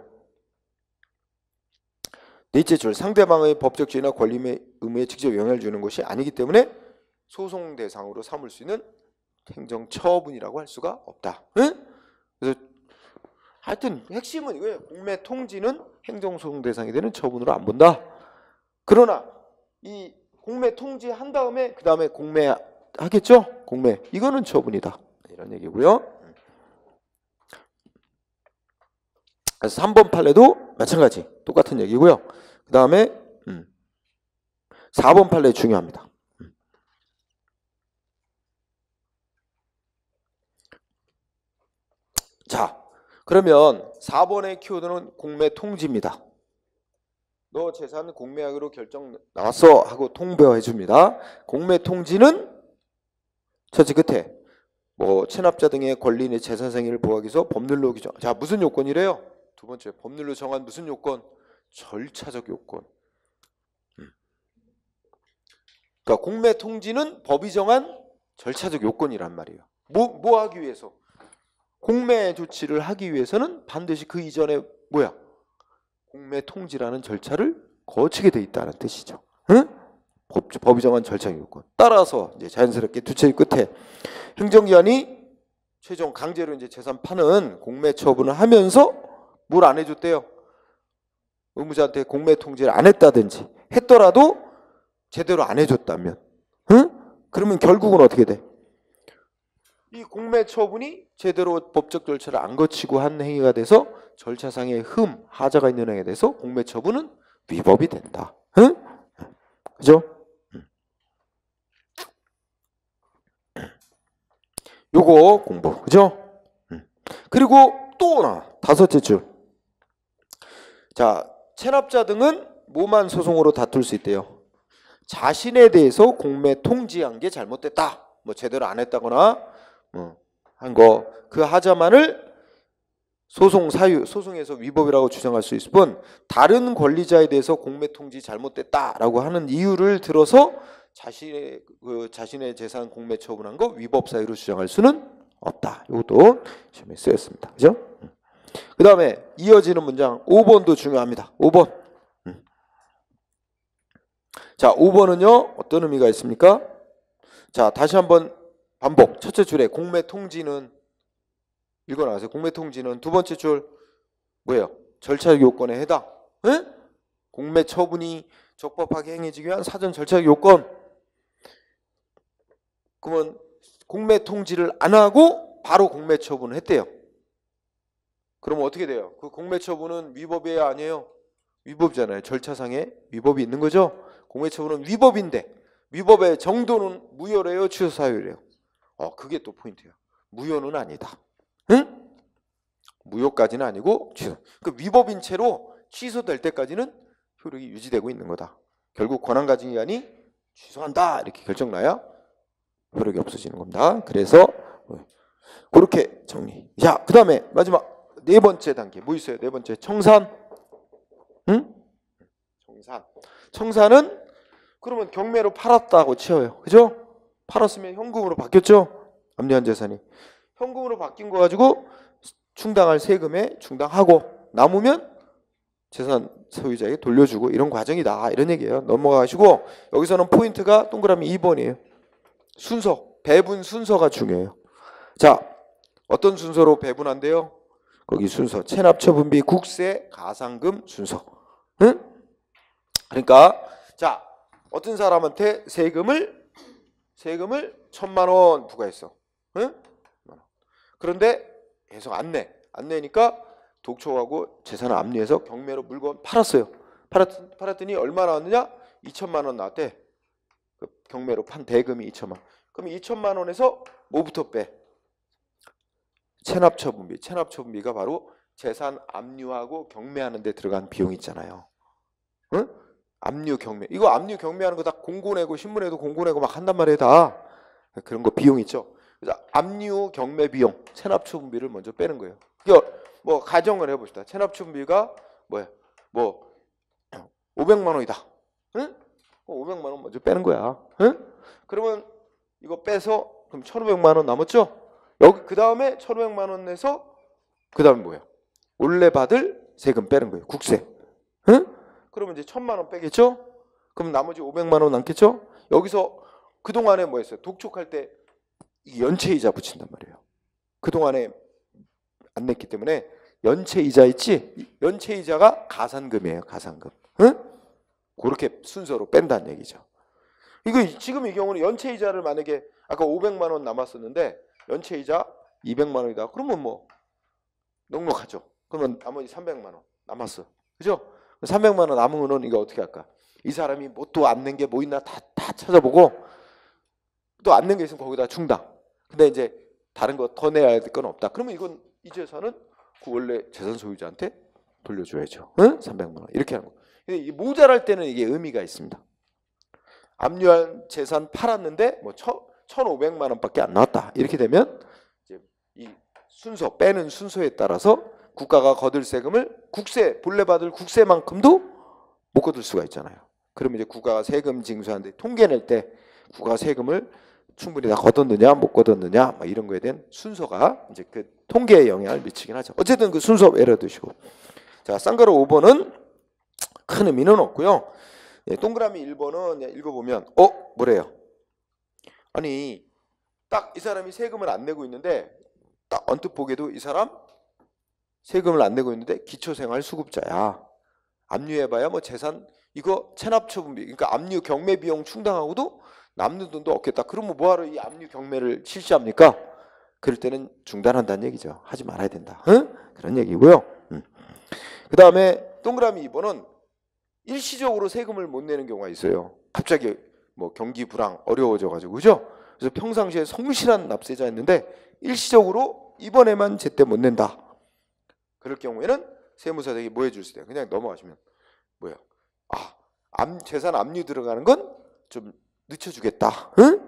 넷째 줄, 상대방의 법적 지위나 권리 의무에 직접 영향을 주는 것이 아니기 때문에 소송 대상으로 삼을 수 있는 행정처분이라고 할 수가 없다. 응? 그래서 하여튼 핵심은 이거예요. 공매 통지는 행정소송 대상이 되는 처분으로 안 본다. 그러나 이 공매 통지한 다음에 그 다음에 공매 하겠죠? 공매, 이거는 처분이다. 이런 얘기고요. 그래서 3번 판례도 마찬가지 똑같은 얘기고요. 그 다음에 4번 판례 중요합니다. 자, 그러면 4번의 키워드는 공매 통지입니다. 너 재산 공매하기로 결정 나왔어 하고 통보해 줍니다. 공매 통지는 첫째 끝에 체납자 등의 권리인의 재산 상의를 보호하기 위해서 법률로 규정. 자, 무슨 요건이래요? 두 번째, 법률로 정한 무슨 요건? 절차적 요건. 그러니까 공매 통지는 법이 정한 절차적 요건이란 말이에요. 뭐 하기 위해서? 공매 조치를 하기 위해서는 반드시 그 이전에 뭐야? 공매 통지라는 절차를 거치게 돼 있다는 뜻이죠. 응? 법이 정한 절차 요건. 따라서 이제 자연스럽게 두째 끝에 행정기관이 최종 강제로 이제 재산 파는 공매 처분을 하면서 뭘 안 해줬대요? 의무자한테 공매 통지를 안 했다든지 했더라도 제대로 안 해줬다면, 응? 그러면 결국은 어떻게 돼? 이 공매 처분이 제대로 법적 절차를 안 거치고 한 행위가 돼서 절차상의 하자가 있는 행위에 대해서 공매 처분은 위법이 된다. 응? 그죠? 요거 공부, 그죠? 그리고 또 하나, 다섯째 줄. 자, 체납자 등은 뭐만 소송으로 다툴 수 있대요? 자신에 대해서 공매 통지한 게 잘못됐다. 제대로 안 했다거나 한 거, 그 하자만을 소송에서 위법이라고 주장할 수 있을 뿐 다른 권리자에 대해서 공매 통지 잘못됐다라고 하는 이유를 들어서 자신의 재산 공매 처분한 거 위법 사유로 주장할 수는 없다. 이것도 시험에 쓰였습니다. 그죠? 그 다음에 이어지는 문장 5번도 중요합니다. 5번. 자, 5번은요 어떤 의미가 있습니까? 자, 다시 한번 반복. 첫째 줄에 공매 통지는 읽어나가세요. 공매 통지는 두 번째 줄 뭐예요? 절차적 요건에 해당. 에? 공매 처분이 적법하게 행해지기 위한 사전 절차적 요건. 그러면 공매 통지를 안 하고 바로 공매 처분을 했대요. 그러면 어떻게 돼요? 그 공매 처분은 위법이에요, 아니에요? 위법이잖아요. 절차상에 위법이 있는 거죠. 공매 처분은 위법인데 위법의 정도는 무효래요, 취소 사유래요? 그게 또 포인트예요. 무효는 아니다. 응? 무효까지는 아니고 취소. 그 위법인 채로 취소될 때까지는 효력이 유지되고 있는 거다. 결국 권한 가진 기관이 취소한다 이렇게 결정나야 효력이 없어지는 겁니다. 그래서 그렇게 정리. 자, 그 다음에 마지막 네 번째 단계 뭐 있어요? 네 번째 청산. 응? 청산은 그러면 경매로 팔았다고 치어요. 그죠? 팔았으면 현금으로 바뀌었죠? 압류한 재산이. 현금으로 바뀐 거 가지고 충당할 세금에 충당하고 남으면 재산 소유자에게 돌려주고 이런 과정이다. 이런 얘기예요. 넘어가시고 여기서는 포인트가 동그라미 2번이에요. 순서, 배분 순서가 중요해요. 자, 어떤 순서로 배분한대요? 거기 순서, 체납처분비, 국세, 가상금 순서. 응? 그러니까 자, 어떤 사람한테 세금을 1,000만 원 부과했어. 응? 그런데 계속 안 내니까 독촉하고 재산을 압류해서 경매로 물건 팔았어요. 팔았더니 얼마 나왔느냐? 2천만 원 나왔대. 그 경매로 판 대금이 2천만 원. 그럼 2천만 원에서 뭐부터 빼? 체납처분비. 체납처분비가 바로 재산 압류하고 경매하는 데 들어간 비용 있잖아요. 응? 압류 경매. 이거 압류 경매하는 거 다 공고 내고 신문에도 공고 내고 막 한단 말이에요. 다. 그런 거 비용 있죠. 그래서 압류 경매 비용, 체납처분비를 먼저 빼는 거예요. 이거 뭐 가정을 해봅시다. 체납처분비가 뭐야? 뭐 500만 원이다. 응? 500만 원 먼저 빼는 거야. 응? 그러면 이거 빼서 그럼 1,500만 원 남았죠? 여기 그 다음에 1,500만 원 내서 그 다음에 뭐예요? 원래 받을 세금 빼는 거예요. 국세. 응? 그러면 이제 1,000만 원 빼겠죠? 그럼 나머지 500만 원 남겠죠? 여기서 그 동안에 뭐 했어요? 독촉할 때 연체이자 붙인단 말이에요. 그 동안에 안 냈기 때문에 연체이자 있지? 연체이자가 가산금이에요. 가산금. 응? 그렇게 순서로 뺀다는 얘기죠. 이거 지금 이 경우는 연체이자를 만약에 아까 500만 원 남았었는데 연체이자 200만 원이다. 그러면 뭐 넉넉하죠. 그러면 나머지 300만 원 남았어. 그죠? 300만 원 남은 거는 이거 어떻게 할까? 이 사람이 뭐 또 안 낸 게 뭐 있나 다 찾아보고 또 안 낸 게 있으면 거기다 충당. 근데 이제 다른 거 더 내야 될 건 없다. 그러면 이건 이 재산은 그 원래 재산 소유자한테 돌려줘야죠. 응? 300만 원 이렇게 하는 거. 근데 이 모자랄 때는 이게 의미가 있습니다. 압류한 재산 팔았는데 뭐 1,500만 원밖에 안 나왔다. 이렇게 되면 이제 이 순서 빼는 순서에 따라서 국가가 거둘 세금을 국세 본래 받을 국세만큼도 못 거둘 수가 있잖아요. 그러면 이제 국가가 세금 징수하는데 통계 낼 때 국가가 세금을 충분히 다 거뒀느냐 못 거뒀느냐 막 이런 거에 대한 순서가 이제 그 통계에 영향을 미치긴 하죠. 어쨌든 그 순서 외려두시고 자 쌍가루 5번은 큰 의미는 없고요. 예, 동그라미 1번은 읽어보면 뭐래요? 아니 딱 이 사람이 세금을 안 내고 있는데 딱 언뜻 보게도 이 사람 세금을 안 내고 있는데 기초생활수급자야. 압류해봐야 뭐 재산 이거 체납처분비 그러니까 압류 경매 비용 충당하고도 남는 돈도 없겠다. 그러면 뭐하러 이 압류 경매를 실시합니까? 그럴 때는 중단한다는 얘기죠. 하지 말아야 된다. 응? 그런 얘기고요. 그 다음에 동그라미 2번은 일시적으로 세금을 못 내는 경우가 있어요. 갑자기 뭐 경기 불황 어려워져가지고 그죠? 그래서 평상시에 성실한 납세자였는데 일시적으로 이번에만 제때 못 낸다. 그럴 경우에는 세무사에게 뭐 해줄 수 있어요? 그냥 넘어가시면 뭐예요? 재산 압류 들어가는 건 좀 늦춰주겠다. 응?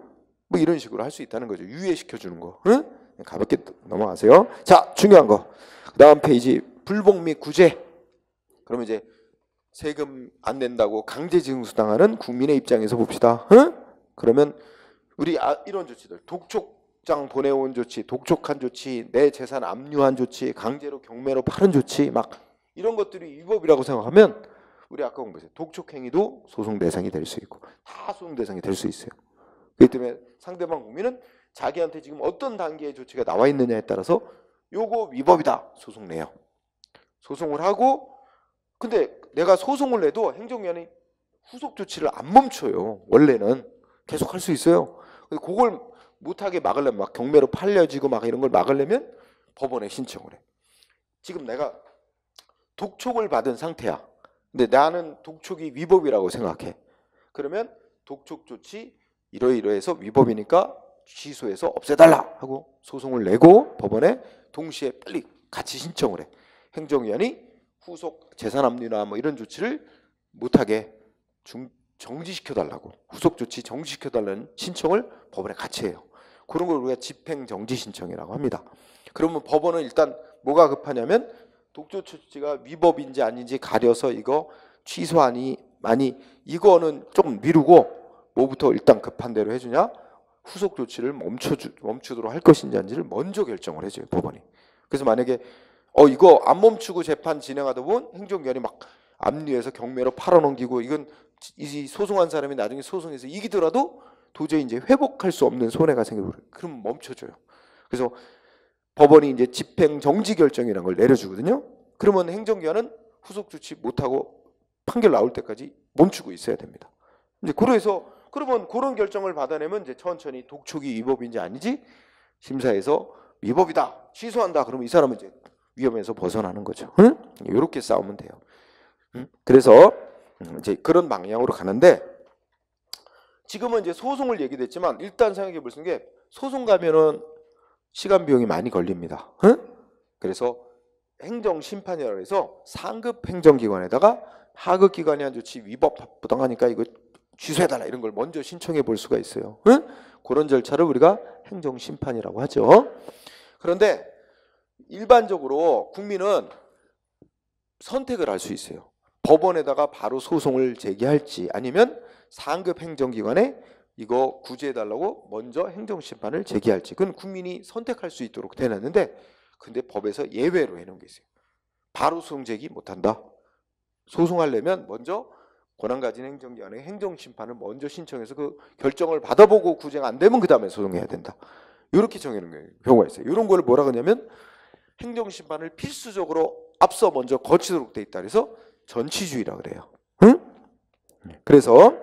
뭐 이런 식으로 할 수 있다는 거죠. 유예시켜주는 거. 응? 가볍게 넘어가세요. 자, 중요한 거. 그 다음 페이지 불복 및 구제. 그러면 이제 세금 안 낸다고 강제징수당하는 국민의 입장에서 봅시다. 응? 그러면 우리 이런 조치들 독촉장 보내온 조치, 독촉한 조치, 내 재산 압류한 조치, 강제로 경매로 파는 조치 막 이런 것들이 위법이라고 생각하면 우리 아까 공부했어요. 독촉행위도 소송 대상이 될 수 있고 다 소송 대상이 될 수 있어요. 그렇기 때문에 상대방 국민은 자기한테 지금 어떤 단계의 조치가 나와 있느냐에 따라서 요거 위법이다 소송 내요. 소송을 하고 근데 내가 소송을 내도 행정기관이 후속 조치를 안 멈춰요. 원래는 계속 할 수 있어요. 근데 그걸 못하게 막으려면 막 경매로 팔려지고 막 이런 걸 막으려면 법원에 신청을 해. 지금 내가 독촉을 받은 상태야. 근데 나는 독촉이 위법이라고 생각해. 그러면 독촉 조치 이러이러해서 위법이니까 취소해서 없애달라 하고 소송을 내고 법원에 동시에 빨리 같이 신청을 해. 행정위원이 후속 재산 압류나 뭐 이런 조치를 못하게 정지시켜달라고 후속 조치 정지시켜달라는 신청을 법원에 같이 해요. 그런 걸 우리가 집행정지 신청이라고 합니다. 그러면 법원은 일단 뭐가 급하냐면 독촉 조치가 위법인지 아닌지 가려서 이거 취소하니 많이 이거는 조금 미루고 뭐부터 일단 급한 대로 해주냐 후속 조치를 멈추도록 할 것인지 아닌지를 먼저 결정을 해줘요 법원이. 그래서 만약에 이거 안 멈추고 재판 진행하다 보면 행정기관이 막 압류해서 경매로 팔아넘기고 이건 이 소송한 사람이 나중에 소송에서 이기더라도 도저히 이제 회복할 수 없는 손해가 생겨버려요. 그럼 멈춰줘요. 그래서 법원이 이제 집행 정지 결정이라는 걸 내려주거든요. 그러면 행정기관은 후속 조치 못하고 판결 나올 때까지 멈추고 있어야 됩니다. 이제 그래서 그러면 그런 결정을 받아내면 이제 천천히 독촉이 위법인지 아니지 심사에서 위법이다 취소한다. 그러면 이 사람은 이제 위험에서 벗어나는 거죠. 응? 이렇게 싸우면 돼요. 응? 그래서 이제 그런 방향으로 가는데 지금은 이제 소송을 얘기했지만 일단 생각해 볼 수 있는 게 소송 가면은 시간 비용이 많이 걸립니다. 응? 그래서 행정심판이라고 해서 상급 행정기관에다가 하급 기관이 한 조치 위법 부당하니까 이거 취소해달라 이런 걸 먼저 신청해 볼 수가 있어요. 응? 그런 절차를 우리가 행정심판이라고 하죠. 그런데 일반적으로 국민은 선택을 할 수 있어요. 법원에다가 바로 소송을 제기할지 아니면 상급 행정기관에 이거 구제해달라고 먼저 행정심판을 제기할지 그건 국민이 선택할 수 있도록 되놨는데 근데 법에서 예외로 해놓은 게 있어요. 바로 소송 제기 못한다. 소송하려면 먼저 권한 가진 행정기관의 행정심판을 먼저 신청해서 그 결정을 받아보고 구제가 안 되면 그 다음에 소송해야 된다. 이렇게 정해놓은 경우가 있어요. 이런 걸 뭐라 그러냐면 행정심판을 필수적으로 앞서 먼저 거치도록 돼 있다. 그래서 전치주의라 그래요. 응? 그래서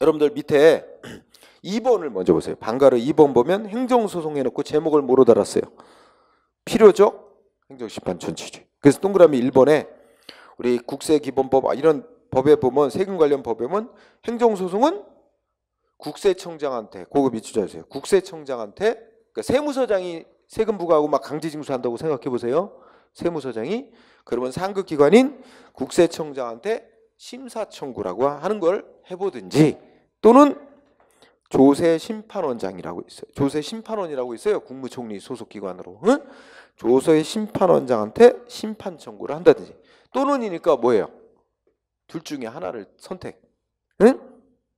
여러분들 밑에 2번을 먼저 보세요. 방가르 2번 보면 행정소송 해놓고 제목을 뭐로 달았어요? 필요적 행정심판 전치주의. 그래서 동그라미 1번에 우리 국세기본법 이런 법에 보면 세금 관련 법에 보면 행정소송은 국세청장한테 그거 밑줄 쳐주세요. 국세청장한테 그러니까 세무서장이 세금 부과하고 막 강제징수한다고 생각해 보세요. 세무서장이 그러면 상급기관인 국세청장한테 심사청구라고 하는 걸 해보든지 또는 조세심판원장이라고 있어요. 조세심판원이라고 있어요. 국무총리 소속기관으로. 응? 조세심판원장한테 심판청구를 한다든지 또는이니까 뭐예요? 둘 중에 하나를 선택. 응?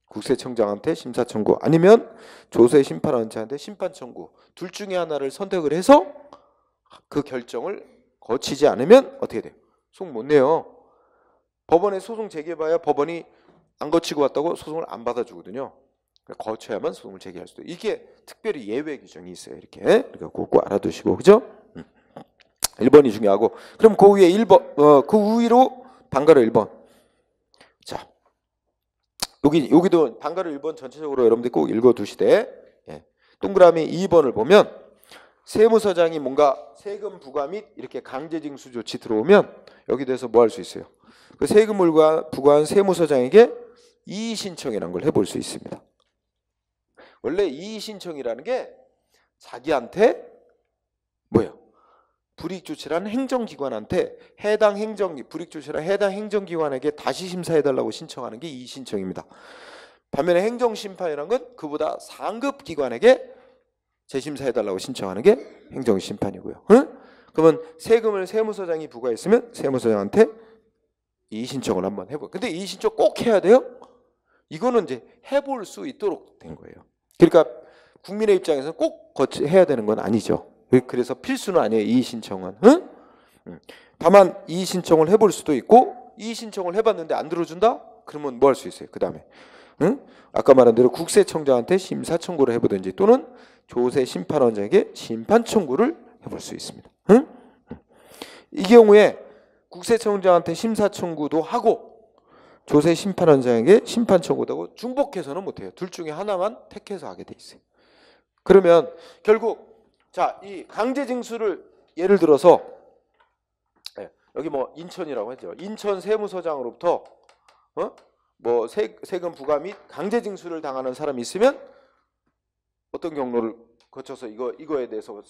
국세청장한테 심사청구 아니면 조세심판원장한테 심판청구 둘 중에 하나를 선택을 해서 그 결정을 거치지 않으면 어떻게 돼요? 소송 못 내요. 법원에 소송 제기해봐야 법원이 안 거치고 왔다고 소송을 안 받아주거든요. 거쳐야만 소송을 제기할 수도. 이게 특별히 예외 규정이 있어요. 이렇게 그러니까 그거 알아두시고 그죠? 1번이 중요하고 그럼 그 위에 1번 그 위로 방가르 1번. 자 여기도 방가르 1번 전체적으로 여러분들이 꼭 읽어두시되 동그라미 2번을 보면 세무서장이 뭔가 세금 부과 및 이렇게 강제징수 조치 들어오면 여기 대해서 뭐 할 수 있어요? 그 세금을 부과한 세무서장에게 이의신청이라는 걸 해볼 수 있습니다. 원래 이의신청이라는 게 자기한테 뭐예요? 불이익조치라는 행정기관한테 불이익조치라는 해당 행정기관에게 다시 심사해달라고 신청하는 게 이의신청입니다. 반면에 행정심판이라는 건 그보다 상급 기관에게 재심사해달라고 신청하는 게 행정심판이고요. 응? 그러면 세금을 세무서장이 부과했으면 세무서장한테 이의신청을 한번 해볼. 근데 이의신청 꼭 해야 돼요? 이거는 이제 해볼 수 있도록 된 거예요. 그러니까 국민의 입장에서는 꼭 해야 되는 건 아니죠. 그래서 필수는 아니에요. 이의신청은. 응? 다만 이의신청을 해볼 수도 있고 이의신청을 해봤는데 안 들어준다? 그러면 뭐 할 수 있어요? 그 다음에 응? 아까 말한 대로 국세청장한테 심사청구를 해보든지 또는 조세심판원장에게 심판청구를 해볼 수 있습니다. 응? 이 경우에 국세청장한테 심사청구도 하고 조세심판원장에게 심판청구도 하고 중복해서는 못해요. 둘 중에 하나만 택해서 하게 돼 있어요. 그러면 결국 자, 이 강제징수를 예를 들어서 여기 뭐 인천이라고 했죠. 인천 세무서장으로부터 뭐 세금 부과 및 강제징수를 당하는 사람이 있으면 어떤 경로를 거쳐서 이거에 대해서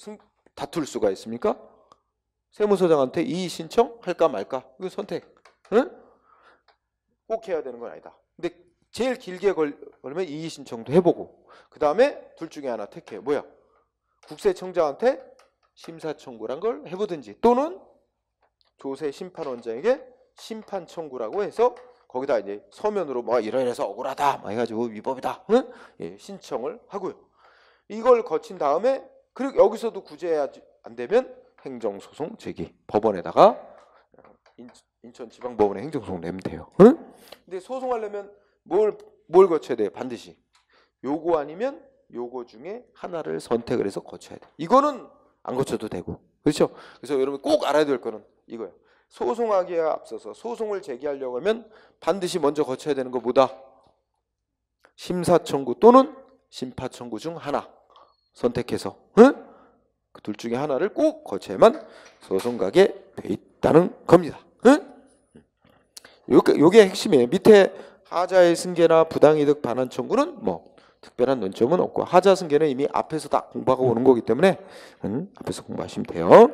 다툴 수가 있습니까? 세무서장한테 이의 신청할까 말까? 이거 선택. 응? 꼭 해야 되는 건 아니다. 근데 제일 길게 걸리면 이의 신청도 해보고 그 다음에 둘 중에 하나 택해. 뭐야? 국세청장한테 심사청구란 걸 해보든지 또는 조세심판원장에게 심판청구라고 해서 거기다 이제 서면으로 뭐 이래서 억울하다 막 해가지고 위법이다 응? 예, 신청을 하고요. 이걸 거친 다음에 그리고 여기서도 구제해야 안 되면 행정소송 제기 법원에다가 인천지방법원에 행정소송 내면 돼요. 응? 근데 소송하려면 뭘 거쳐야 돼요? 반드시 요거 아니면 요거 중에 하나를 선택을 해서 거쳐야 돼. 이거는 안 거쳐도 되고 그렇죠? 그래서 여러분 꼭 알아야 될 거는 이거예요. 소송하기에 앞서서 소송을 제기하려고 하면 반드시 먼저 거쳐야 되는 거 뭐다? 심사청구 또는 심파청구 중 하나 선택해서 응? 그 둘 중에 하나를 꼭 거쳐야만 소송 가게 돼 있다. 있다는 겁니다. 응? 요게 핵심이에요. 밑에 하자의 승계나 부당이득 반환 청구는 뭐 특별한 논점은 없고, 하자 승계는 이미 앞에서 다 공부하고 오는 거기 때문에 앞에서 공부하시면 돼요.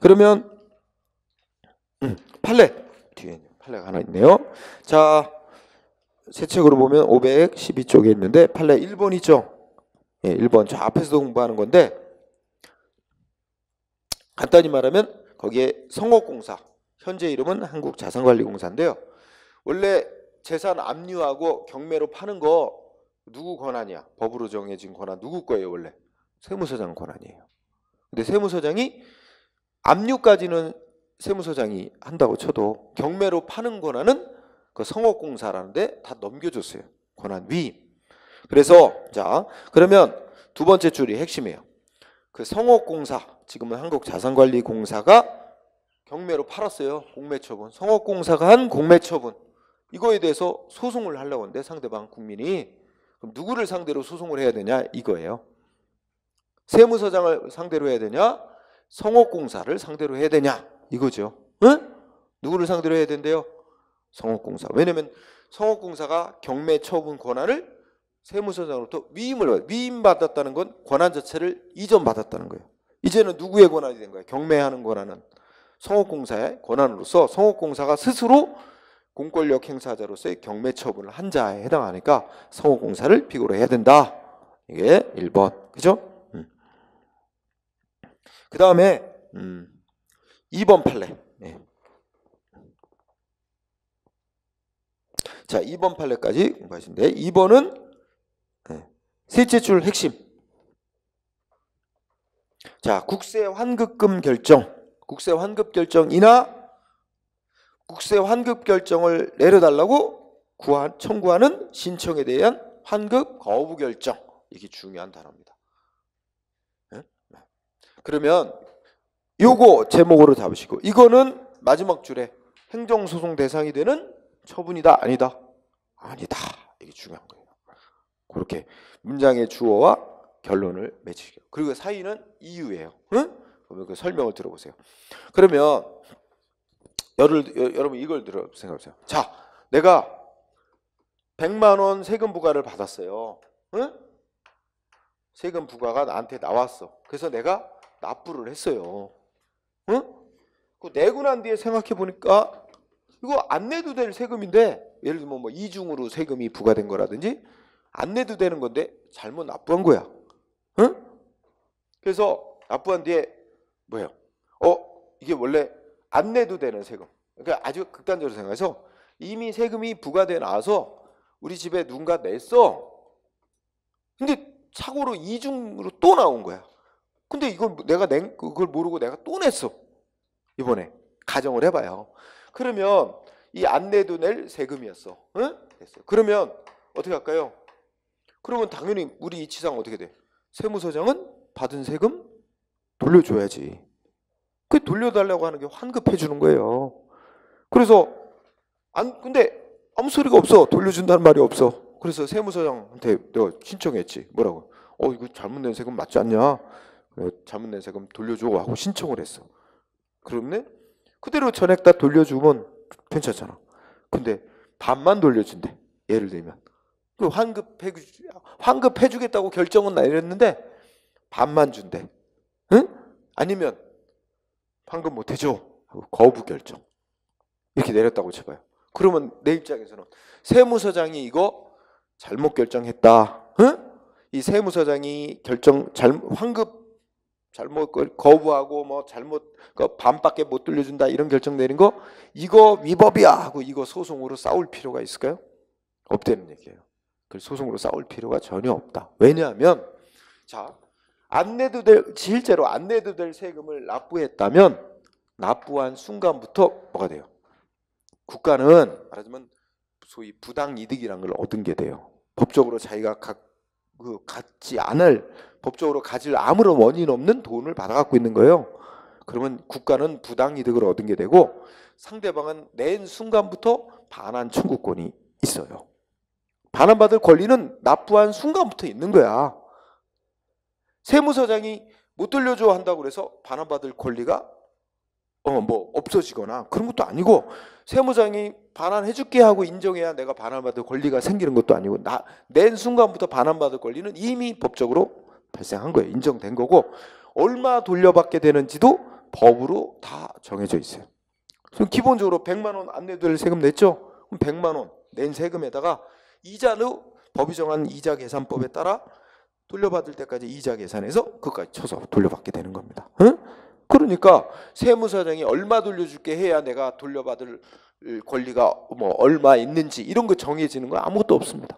그러면 판례, 뒤에 판례가 하나 있네요. 자, 새 책으로 보면 512쪽에 있는데 판례 1번 있죠. 1번 저 앞에서도 공부하는 건데, 간단히 말하면 거기에 성업공사, 현재 이름은 한국자산관리공사인데요. 원래 재산 압류하고 경매로 파는 거 누구 권한이야? 법으로 정해진 권한 누구 거예요? 원래 세무서장 권한이에요. 근데 세무서장이 압류까지는 세무서장이 한다고 쳐도 경매로 파는 권한은 그 성업공사라는데 다 넘겨줬어요. 권한 위임. 그래서 자, 그러면 두 번째 줄이 핵심이에요. 그 성업공사, 지금은 한국자산관리공사가 경매로 팔았어요. 공매처분. 성업공사가 한 공매처분. 이거에 대해서 소송을 하려고 하는데 상대방 국민이, 그럼 누구를 상대로 소송을 해야 되냐 이거예요. 세무서장을 상대로 해야 되냐, 성업공사를 상대로 해야 되냐 이거죠. 응? 누구를 상대로 해야 된대요? 성업공사. 왜냐면 성업공사가 경매처분 권한을 세무서장으로부터 위임받았다는 건 권한 자체를 이전받았다는 거예요. 이제는 누구의 권한이 된 거예요? 경매하는 권한은 성업공사의 권한으로서 성업공사가 스스로 공권력 행사자로서의 경매처분을 한 자에 해당하니까 성업공사를 피고로 해야 된다. 이게 1번. 그죠? 그 다음에 2번 판례. 자, 2번 판례까지 공부하시는데, 2번은 셋째 줄 핵심. 자, 국세 환급금 결정. 국세 환급 결정이나 국세 환급 결정을 내려달라고 청구하는 신청에 대한 환급 거부 결정. 이게 중요한 단어입니다. 그러면 요거 제목으로 잡으시고, 이거는 마지막 줄에 행정소송 대상이 되는 처분이다 아니다? 아니다. 이게 중요한 거예요. 그렇게 문장의 주어와 결론을 맺히게. 그리고 사이는 이유예요. 응? 그러면 그 설명을 들어보세요. 그러면 여러분 이걸 생각해보세요. 자, 내가 100만 원 세금 부과를 받았어요. 응? 세금 부과가 나한테 나왔어. 그래서 내가 납부를 했어요. 응? 그 내고 난 뒤에 생각해 보니까 이거 안 내도 될 세금인데, 예를 들면 뭐 이중으로 세금이 부과된 거라든지 안 내도 되는 건데 잘못 납부한 거야. 응? 그래서 납부한 뒤에 뭐예요? 이게 원래 안 내도 되는 세금. 그러니까 아주 극단적으로 생각해서 이미 세금이 부과돼 나와서 우리 집에 누군가 냈어. 근데 착오로 이중으로 또 나온 거야. 근데 이걸 내가 그걸 모르고 내가 또 냈어. 이번에 가정을 해봐요. 그러면 이 안 내도 낼 세금이었어. 응? 됐어요. 그러면 어떻게 할까요? 그러면 당연히 우리 이치상 어떻게 돼? 세무서장은 받은 세금 돌려줘야지. 그 돌려달라고 하는 게 환급해 주는 거예요. 그래서 근데 아무 소리가 없어. 돌려준다는 말이 없어. 그래서 세무서장한테 내가 신청했지. 뭐라고? 이거 잘못된 세금 맞지 않냐? 잘못된 세금 돌려줘 하고 신청을 했어. 그러면 그대로 전액 다 돌려주면 괜찮잖아. 근데 반만 돌려준대. 예를 들면 그 환급해주겠다고 결정은 내렸는데 반만 준대. 응? 아니면 환급 못해줘 하고 거부 결정 이렇게 내렸다고 쳐봐요. 그러면 내 입장에서는 세무서장이 이거 잘못 결정했다. 응? 이 세무서장이 환급 잘못 거부하고 뭐 잘못 반밖에 못 돌려준다 이런 결정 내린 거 이거 위법이야 하고 이거 소송으로 싸울 필요가 있을까요? 없다는 얘기예요. 그 소송으로 싸울 필요가 전혀 없다. 왜냐하면 자, 실제로 안 내도 될 세금을 납부했다면 납부한 순간부터 뭐가 돼요? 국가는 말하자면 소위 부당이득이라는 걸 얻은 게 돼요. 법적으로 자기가 갖지 않을, 법적으로 가질 아무런 원인 없는 돈을 받아갖고 있는 거예요. 그러면 국가는 부당이득을 얻은 게 되고 상대방은 낸 순간부터 반환 청구권이 있어요. 반환받을 권리는 납부한 순간부터 있는 거야. 세무서장이 못 돌려줘 한다고 그래서 반환받을 권리가 뭐 없어지거나 그런 것도 아니고 세무장이 반환해줄게 하고 인정해야 내가 반환받을 권리가 생기는 것도 아니고 낸 순간부터 반환받을 권리는 이미 법적으로 발생한 거예요. 인정된 거고 얼마 돌려받게 되는지도 법으로 다 정해져 있어요. 그럼 기본적으로 100만 원 안 내도 될 세금 냈죠? 그럼 100만 원 낸 세금에다가 이자로 법이 정한 이자 계산법에 따라 돌려받을 때까지 이자 계산해서 그것까지 쳐서 돌려받게 되는 겁니다. 응? 그러니까 세무서장이 얼마 돌려줄게 해야 내가 돌려받을 권리가 뭐 얼마 있는지 이런 거 정해지는 거 아무것도 없습니다.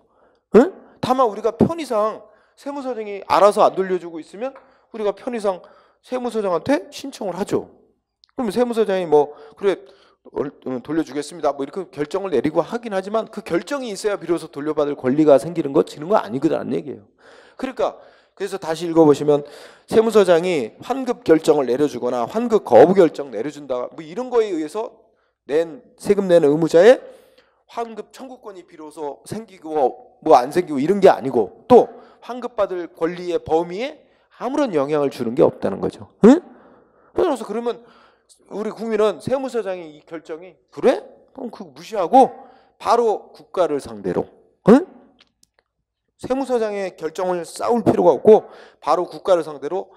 응? 다만 우리가 편의상 세무서장이 알아서 안 돌려주고 있으면 우리가 편의상 세무서장한테 신청을 하죠. 그럼 세무서장이 뭐 그래 돌려주겠습니다 뭐 이렇게 결정을 내리고 하긴 하지만 그 결정이 있어야 비로소 돌려받을 권리가 생기는 거 지는 거 아니거든라는 얘기예요. 그러니까 그래서 다시 읽어보시면 세무서장이 환급 결정을 내려주거나 환급 거부 결정 내려준다 뭐 이런 거에 의해서 세금 내는 의무자의 환급 청구권이 비로소 생기고 뭐 안 생기고 이런 게 아니고 또 환급받을 권리의 범위에 아무런 영향을 주는 게 없다는 거죠. 응? 그래서 그러면 우리 국민은 세무서장이 이 결정이 그래? 그럼 그거 무시하고 바로 국가를 상대로 응? 세무서장의 결정을 싸울 필요가 없고 바로 국가를 상대로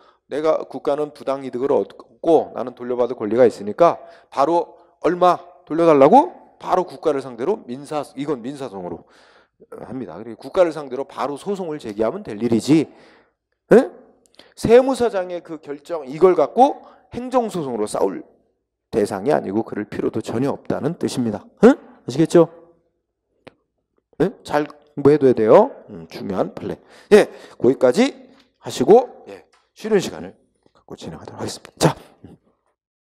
국가는 부당이득을 얻고 나는 돌려받을 권리가 있으니까 바로 얼마 돌려달라고 바로 국가를 상대로 이건 민사소송으로 합니다. 그리고 국가를 상대로 바로 소송을 제기하면 될 일이지 에? 세무서장의 그 결정 이걸 갖고 행정소송으로 싸울 대상이 아니고 그럴 필요도 전혀 없다는 뜻입니다. 에? 아시겠죠? 에? 잘 공부해둬야 돼요. 중요한 판례. 예, 거기까지 하시고 쉬는 시간을 갖고 진행하도록 하겠습니다. 자.